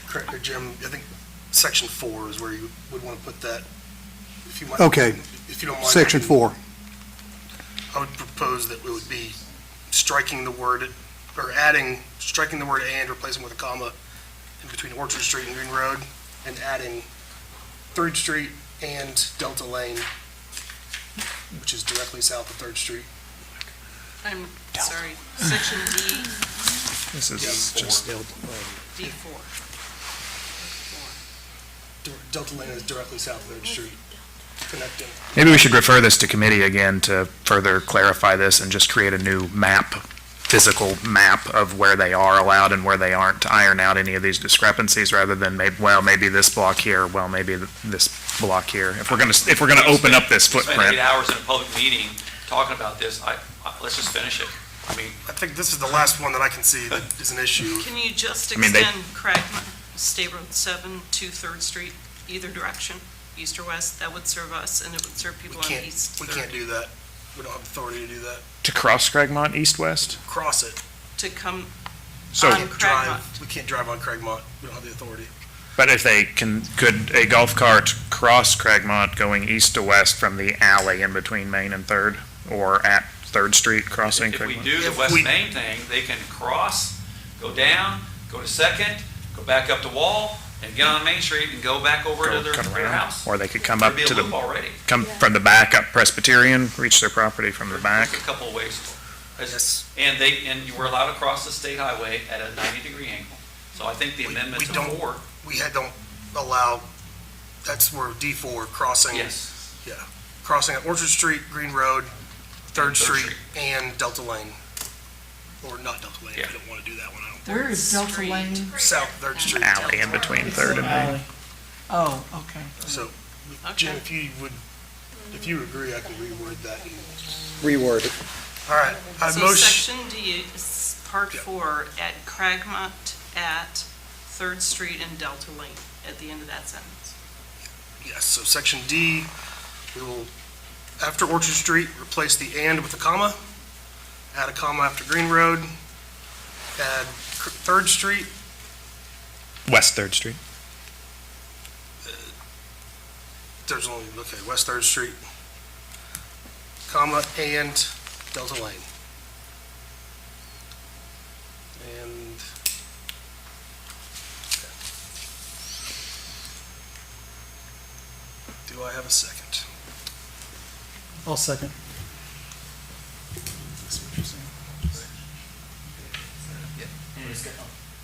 correct, Jim, I think Section 4 is where you would want to put that. If you might, Okay, if you don't mind. Section 4. I would propose that we would be striking the word, or striking the word "and," replacing with a comma in between Orchard Street and Green Road, and adding 3rd Street and Delta Lane, which is directly south of 3rd Street. I'm sorry, section D, This is Yeah, just D4. Delta Lane is directly south of Third Street, connecting. Maybe we should refer this to committee again to further clarify this and just create a new map, physical map of where they are allowed and where they aren't, to iron out any of these discrepancies rather than maybe this block here, maybe this block here. If we're gonna open up this Spend footprint. 8 hours in a public meeting talking about this, let's just finish it. I mean, I think this is the last one that I can see that is an issue. Can you just I mean, they- extend Cragmont State Road 7 to Third Street, either direction, east or west? That would serve us, and it would serve people on East We Third. can't do that. We don't have authority to do that. To cross Craigmont east-west? Cross it. To come So- on Cragmont. We can't drive on Craigmont. We don't have the authority. But if they could a golf cart cross Craigmont going east to west from the alley in between Main and Third, or at Third Street crossing if we Craigmont? do the West Main thing, they can cross, go down, go to Second, go back up to Wall, and get on Main Street and go back over to Cut their around. house. Or they could come up There'd to be a the, loop already. come from the back up Presbyterian, reach their property from the back. There's a couple of ways. Yes. And you were allowed to cross the state highway at a 90-degree angle. So I think the amendment we to don't- 4, We don't allow, that's where D4 crossing. yes. Yeah. Crossing at Orchard Street, Green Road, Third Street, and Delta Lane. Or not Delta Lane, if you don't want to do that one. I don't Where is Delta Street. Lane? South Third Street. Alley in between Third and Main. Alley. Oh, okay. So, Jim, if you agree, I can reword that. Reword it. All right, I So motion, section D is part 4 at Cragmont at Third Street and Delta Lane at the end of that sentence. yes, so section D, we will, after Orchard Street, replace the and with a comma, add a comma after Green Road, add Third Street, West Third Street. there's only, okay, West Third Street, comma, and Delta Lane. And, do I have a second? I'll second.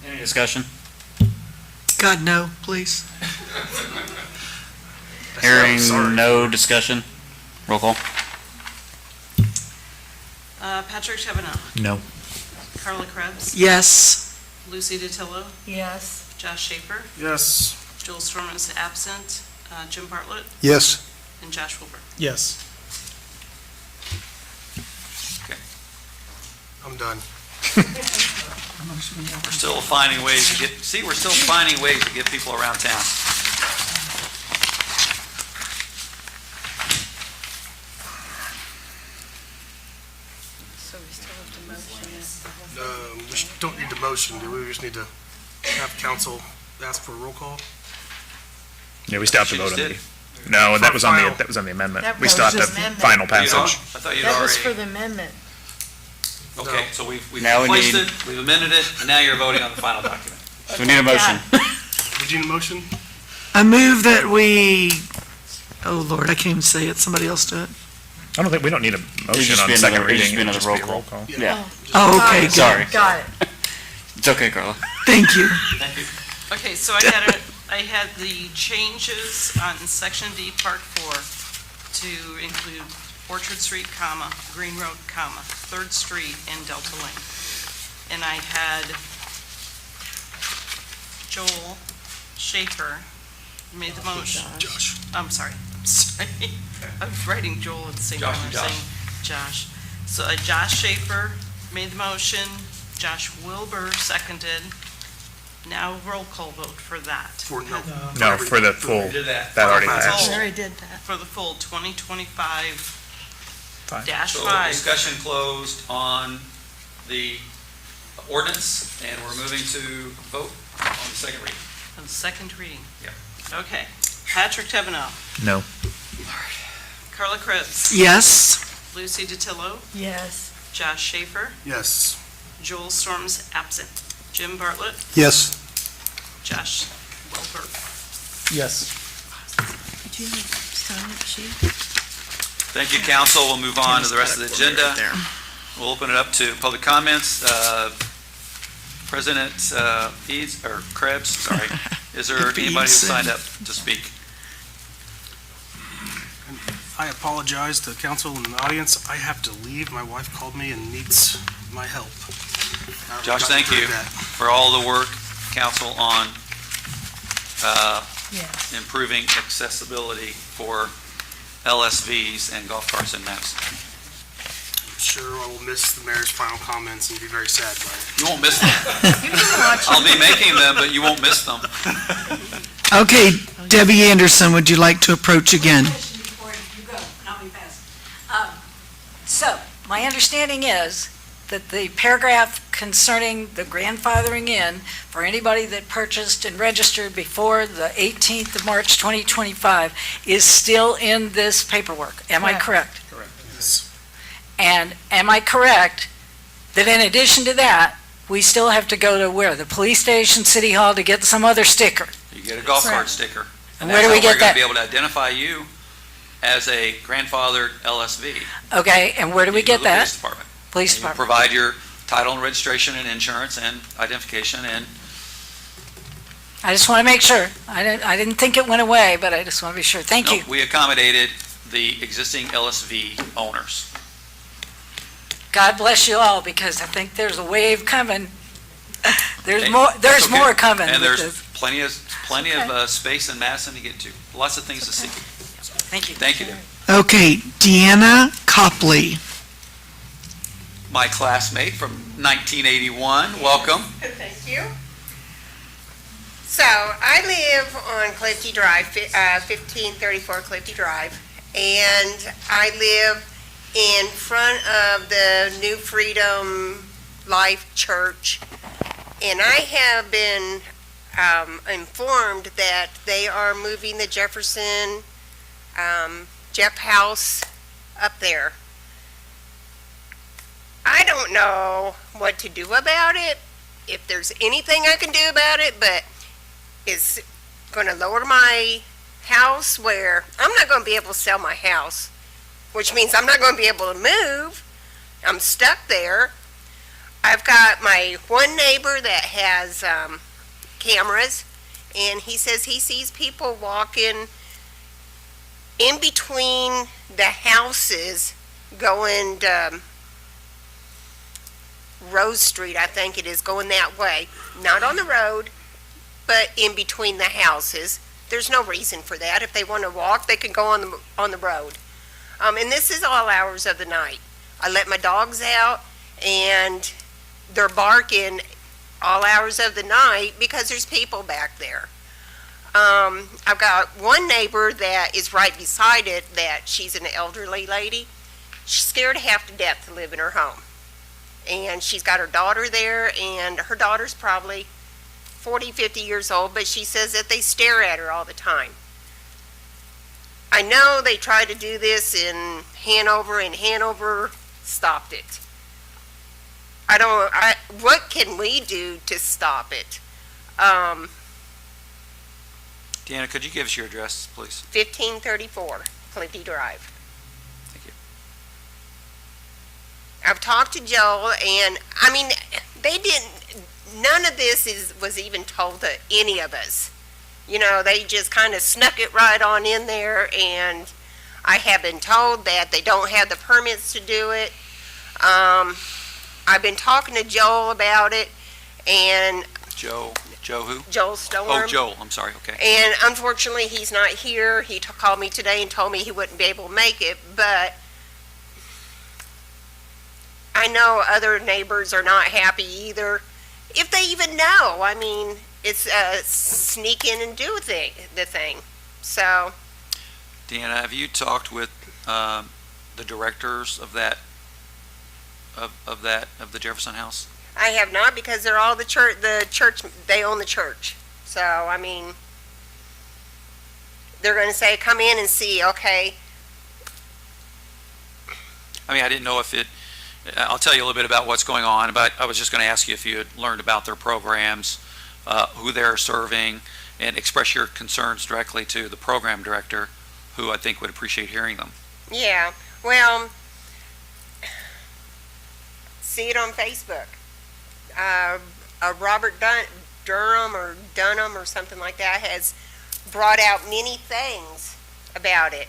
Any discussion? God, no, please. Hearing Sorry. no discussion? Roll call. Patrick Chevino, No. Carla Krebs, Yes. Lucy DiTillo, Yes. Josh Schaefer, Yes. Joel Storm is absent, Jim Bartlett, Yes. and Josh Wilbur. Yes. I'm done. We're still finding ways to get people around town. So we still have to motion We don't need the motion, do we? We just need to have council ask for a roll call? Yeah, we still have to She vote just on did. the, no, that was on Final. that was on the amendment. That We still have was to, amendment. final I passage. thought you'd That was for already, the amendment. okay, so we've Now we replaced need- it, we've amended it, and now you're voting on the final document. So we need a motion. Did you need a motion? I move that we, oh Lord, I can't even say it. Somebody else do it. I don't think, we don't need a motion just on be second another- it'd just reading. be It'd another just roll a call. Yeah. Yeah, Oh, okay, good. sorry. Got it. It's okay, Carla. Thank you. Thank you. Okay, so I had the changes on section D, part 4, to include Orchard Street, comma, Green Road, comma, Third Street, and Delta Lane. And I had Joel Schaefer made the motion. Josh. I'm sorry. I was writing Joel at the same time Josh I'm and saying Josh. So Josh Schaefer made the motion, Josh Wilbur seconded. Now roll call vote for that. For, no. No, for the full, We did that. that already Final passed. We already did that. For the full 2025 Fine. dash So 5. discussion closed on the ordinance, and we're moving to vote on the second reading. On the second reading. Yeah. Okay. Patrick Teveno, No. Carla Krebs, Yes. Lucy DiTillo, Yes. Josh Schaefer, Yes. Joel Storm's absent, Jim Bartlett, Yes. Josh Wilbur. Yes. Did you sign it, sheet? Thank you, council. We'll move on to the rest of the agenda. We'll open it up to public comments. President Eads, or Krebs, sorry. Is there anybody who signed up to speak? I apologize to council and the audience. I have to leave. My wife called me and needs my help. Josh, thank you for all the work, council, on Yes. improving accessibility for LSVs and golf carts in Madison. I'm sure I will miss the mayor's final comments and be very sad by it. You won't miss them. I'll be making them, but you won't miss them. Okay, Debbie Anderson, would you like to approach again? Before you go, and I'll be fast. So, my understanding is that the paragraph concerning the grandfathering in for anybody that purchased and registered before the 18th of March 2025 is still in this paperwork. Am I correct? Correct. Yes. And am I correct that in addition to that, we still have to go to where? The police station, city hall to get some other sticker? You get a golf cart sticker. And where do we get that? We're going to be able to identify you as a grandfathered LSV. Okay, and where do we You go get to the that? Police department. Police And you department. provide your title and registration and insurance and identification, and I just want to make sure. I didn't think it went away, but I just want to be sure. Thank no, you. we accommodated the existing LSV owners. God bless you all, because I think there's a wave coming. There's Hey, more, that's there's okay. more coming. And with there's this. plenty of space in Madison to get to. Lots of things to see. Thank you. Thank you, Deb. Okay, Deanna Copley. My classmate from 1981. Welcome. Thank you. So, I live on Clifty Drive, 1534 Clifty Drive, and I live in front of the New Freedom Life Church, and I have been informed that they are moving the Jefferson Jeff House up there. I don't know what to do about it, if there's anything I can do about it, but it's going to lower my house where I'm not going to be able to sell my house, which means I'm not going to be able to move. I'm stuck there. I've got my one neighbor that has cameras, and he says he sees people walking in between the houses going Rose Street, I think it is, going that way. Not on the road, but in between the houses. There's no reason for that. If they want to walk, they can go on the road. And this is all hours of the night. I let my dogs out, and they're barking all hours of the night because there's people back there. I've got one neighbor that is right beside it, that she's an elderly lady. She's scared half to death to live in her home. And she's got her daughter there, and her daughter's probably 40, 50 years old, but she says that they stare at her all the time. I know they tried to do this in Hanover, and Hanover stopped it. What can we do to stop it? Deanna, could you give us your address, please? 1534 Clifty Drive. Thank you. I've talked to Joel, and I mean, none of this was even told to any of us. You know, they just kind of snuck it right on in there, and I have been told that they don't have the permits to do it. I've been talking to Joel about it, and Joe who? Joel Storm. Oh, Joel, I'm sorry, okay. And unfortunately, he's not here. He called me today and told me he wouldn't be able to make it, but I know other neighbors are not happy either. If they even know, I mean, it's sneak in and do the thing. So, Deanna, have you talked with the directors of that, of the Jefferson House? I have not, because they're all the church, they own the church. So, I mean, they're going to say, come in and see, okay. I mean, I didn't know if I'll tell you a little bit about what's going on, but I was just going to ask you if you had learned about their programs, who they're serving, and express your concerns directly to the program director, who I think would appreciate hearing them. Yeah, well, see it on Facebook. Robert Durham or Dunham or something like that has brought out many things about it.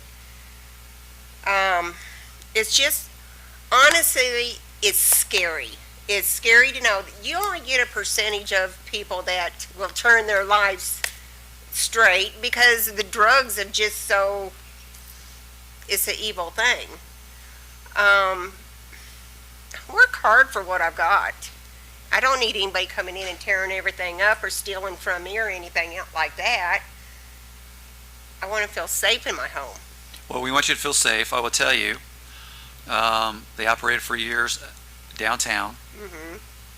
It's just, honestly, it's scary. It's scary to know that you only get a percentage of people that will turn their lives straight because the drugs have just so, it's an evil thing. Work hard for what I've got. I don't need anybody coming in and tearing everything up or stealing from me or anything else like that. I want to feel safe in my home. Well, we want you to feel safe. I will tell you, they operated for years downtown,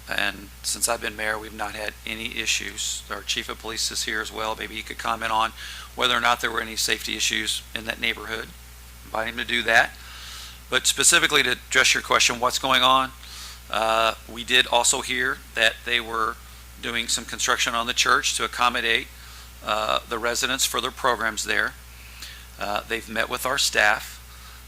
and since I've been mayor, we've not had any issues. Our chief of police is here as well. Maybe he could comment on whether or not there were any safety issues in that neighborhood. Invite him to do that. But specifically to address your question, what's going on? We did also hear that they were doing some construction on the church to accommodate the residents for their programs there. They've met with our staff.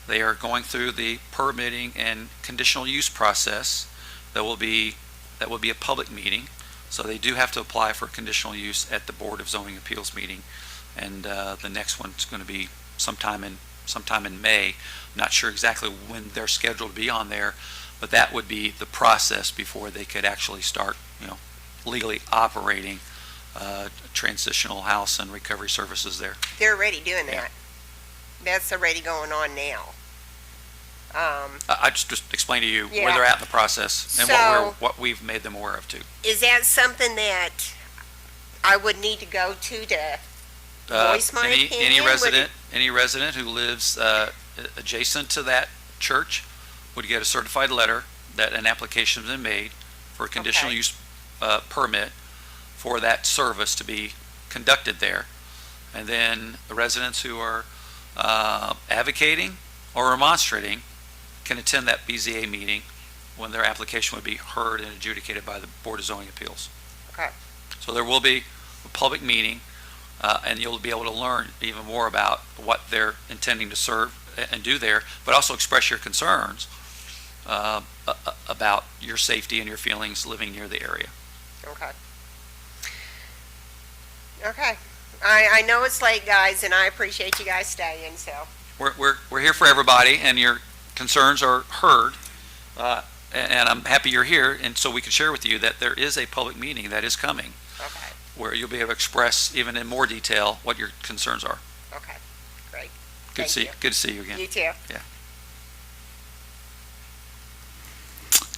They are going through the permitting and conditional use process. That will be a public meeting, so they do have to apply for conditional use at the Board of Zoning Appeals meeting, and the next one's going to be sometime in May. Not sure exactly when they're scheduled to be on there, but that would be the process before they could actually start, legally operating transitional house and recovery services there. They're already doing that. That's already going on now. I just explained to you Yeah. where they're at in the process and what we've made them aware of too. Is that something that I would need to go to voice my opinion? Any resident who lives adjacent to that church would get a certified letter that an application has been made for a conditional use permit for that service to be conducted there. And then the residents who are advocating or remonstrating can attend that BZA meeting when their application would be heard and adjudicated by the Board of Zoning Appeals. Okay. So there will be a public meeting, and you'll be able to learn even more about what they're intending to serve and do there, but also express your concerns about your safety and your feelings living near the area. Okay. Okay. I know it's late, guys, and I appreciate you guys staying, so. We're here for everybody, and your concerns are heard, and I'm happy you're here, and so we can share with you that there is a public meeting that is coming. Okay. Where you'll be able to express even in more detail what your concerns are. Okay, great. Good to see you again. You too. Yeah.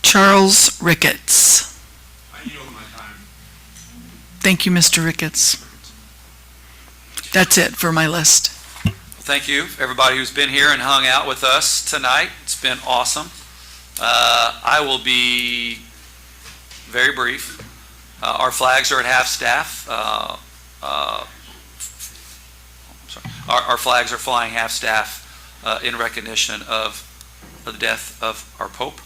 Charles Ricketts. I yield my time. Thank you, Mr. Ricketts. That's it for my list. Thank you, everybody who's been here and hung out with us tonight. It's been awesome. I will be very brief. Our flags are at half-staff. Our flags are flying half-staff in recognition of the death of our Pope.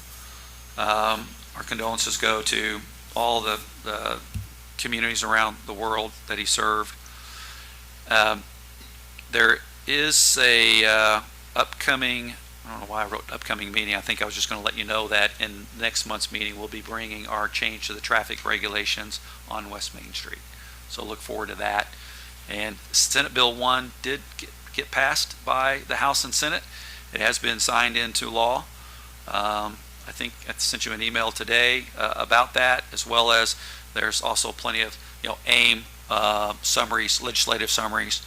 Our condolences go to all the communities around the world that he served. There is a upcoming, I don't know why I wrote upcoming meeting. I think I was just going to let you know that in next month's meeting, we'll be bringing our change to the traffic regulations on West Main Street. So look forward to that. And Senate Bill 1 did get passed by the House and Senate. It has been signed into law. I think I sent you an email today about that, as well as there's also plenty of AIM summaries, legislative summaries.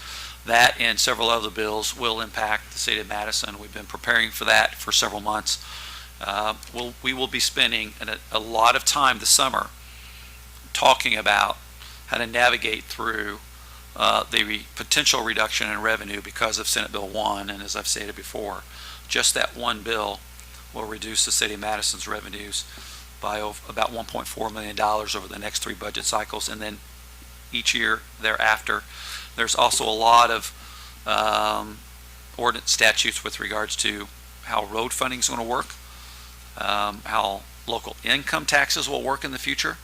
That and several other bills will impact the city of Madison. We've been preparing for that for several months. We will be spending a lot of time this summer talking about how to navigate through the potential reduction in revenue because of Senate Bill 1, and as I've stated before, just that one bill will reduce the city of Madison's revenues by about $1.4 million over the next 3 budget cycles, and then each year thereafter. There's also a lot of ordinance statutes with regards to how road funding is going to work, how local income taxes will work in the future.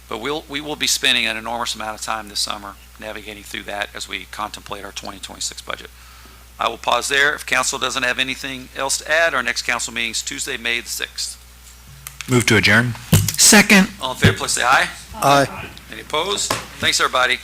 But we will be spending an enormous amount of time this summer navigating through that as we contemplate our 2026 budget. I will pause there. If council doesn't have anything else to add, our next council meeting is Tuesday, May the 6th. Move to adjourn. Second. All in favor, please say aye. Aye. Any opposed? Thanks, everybody.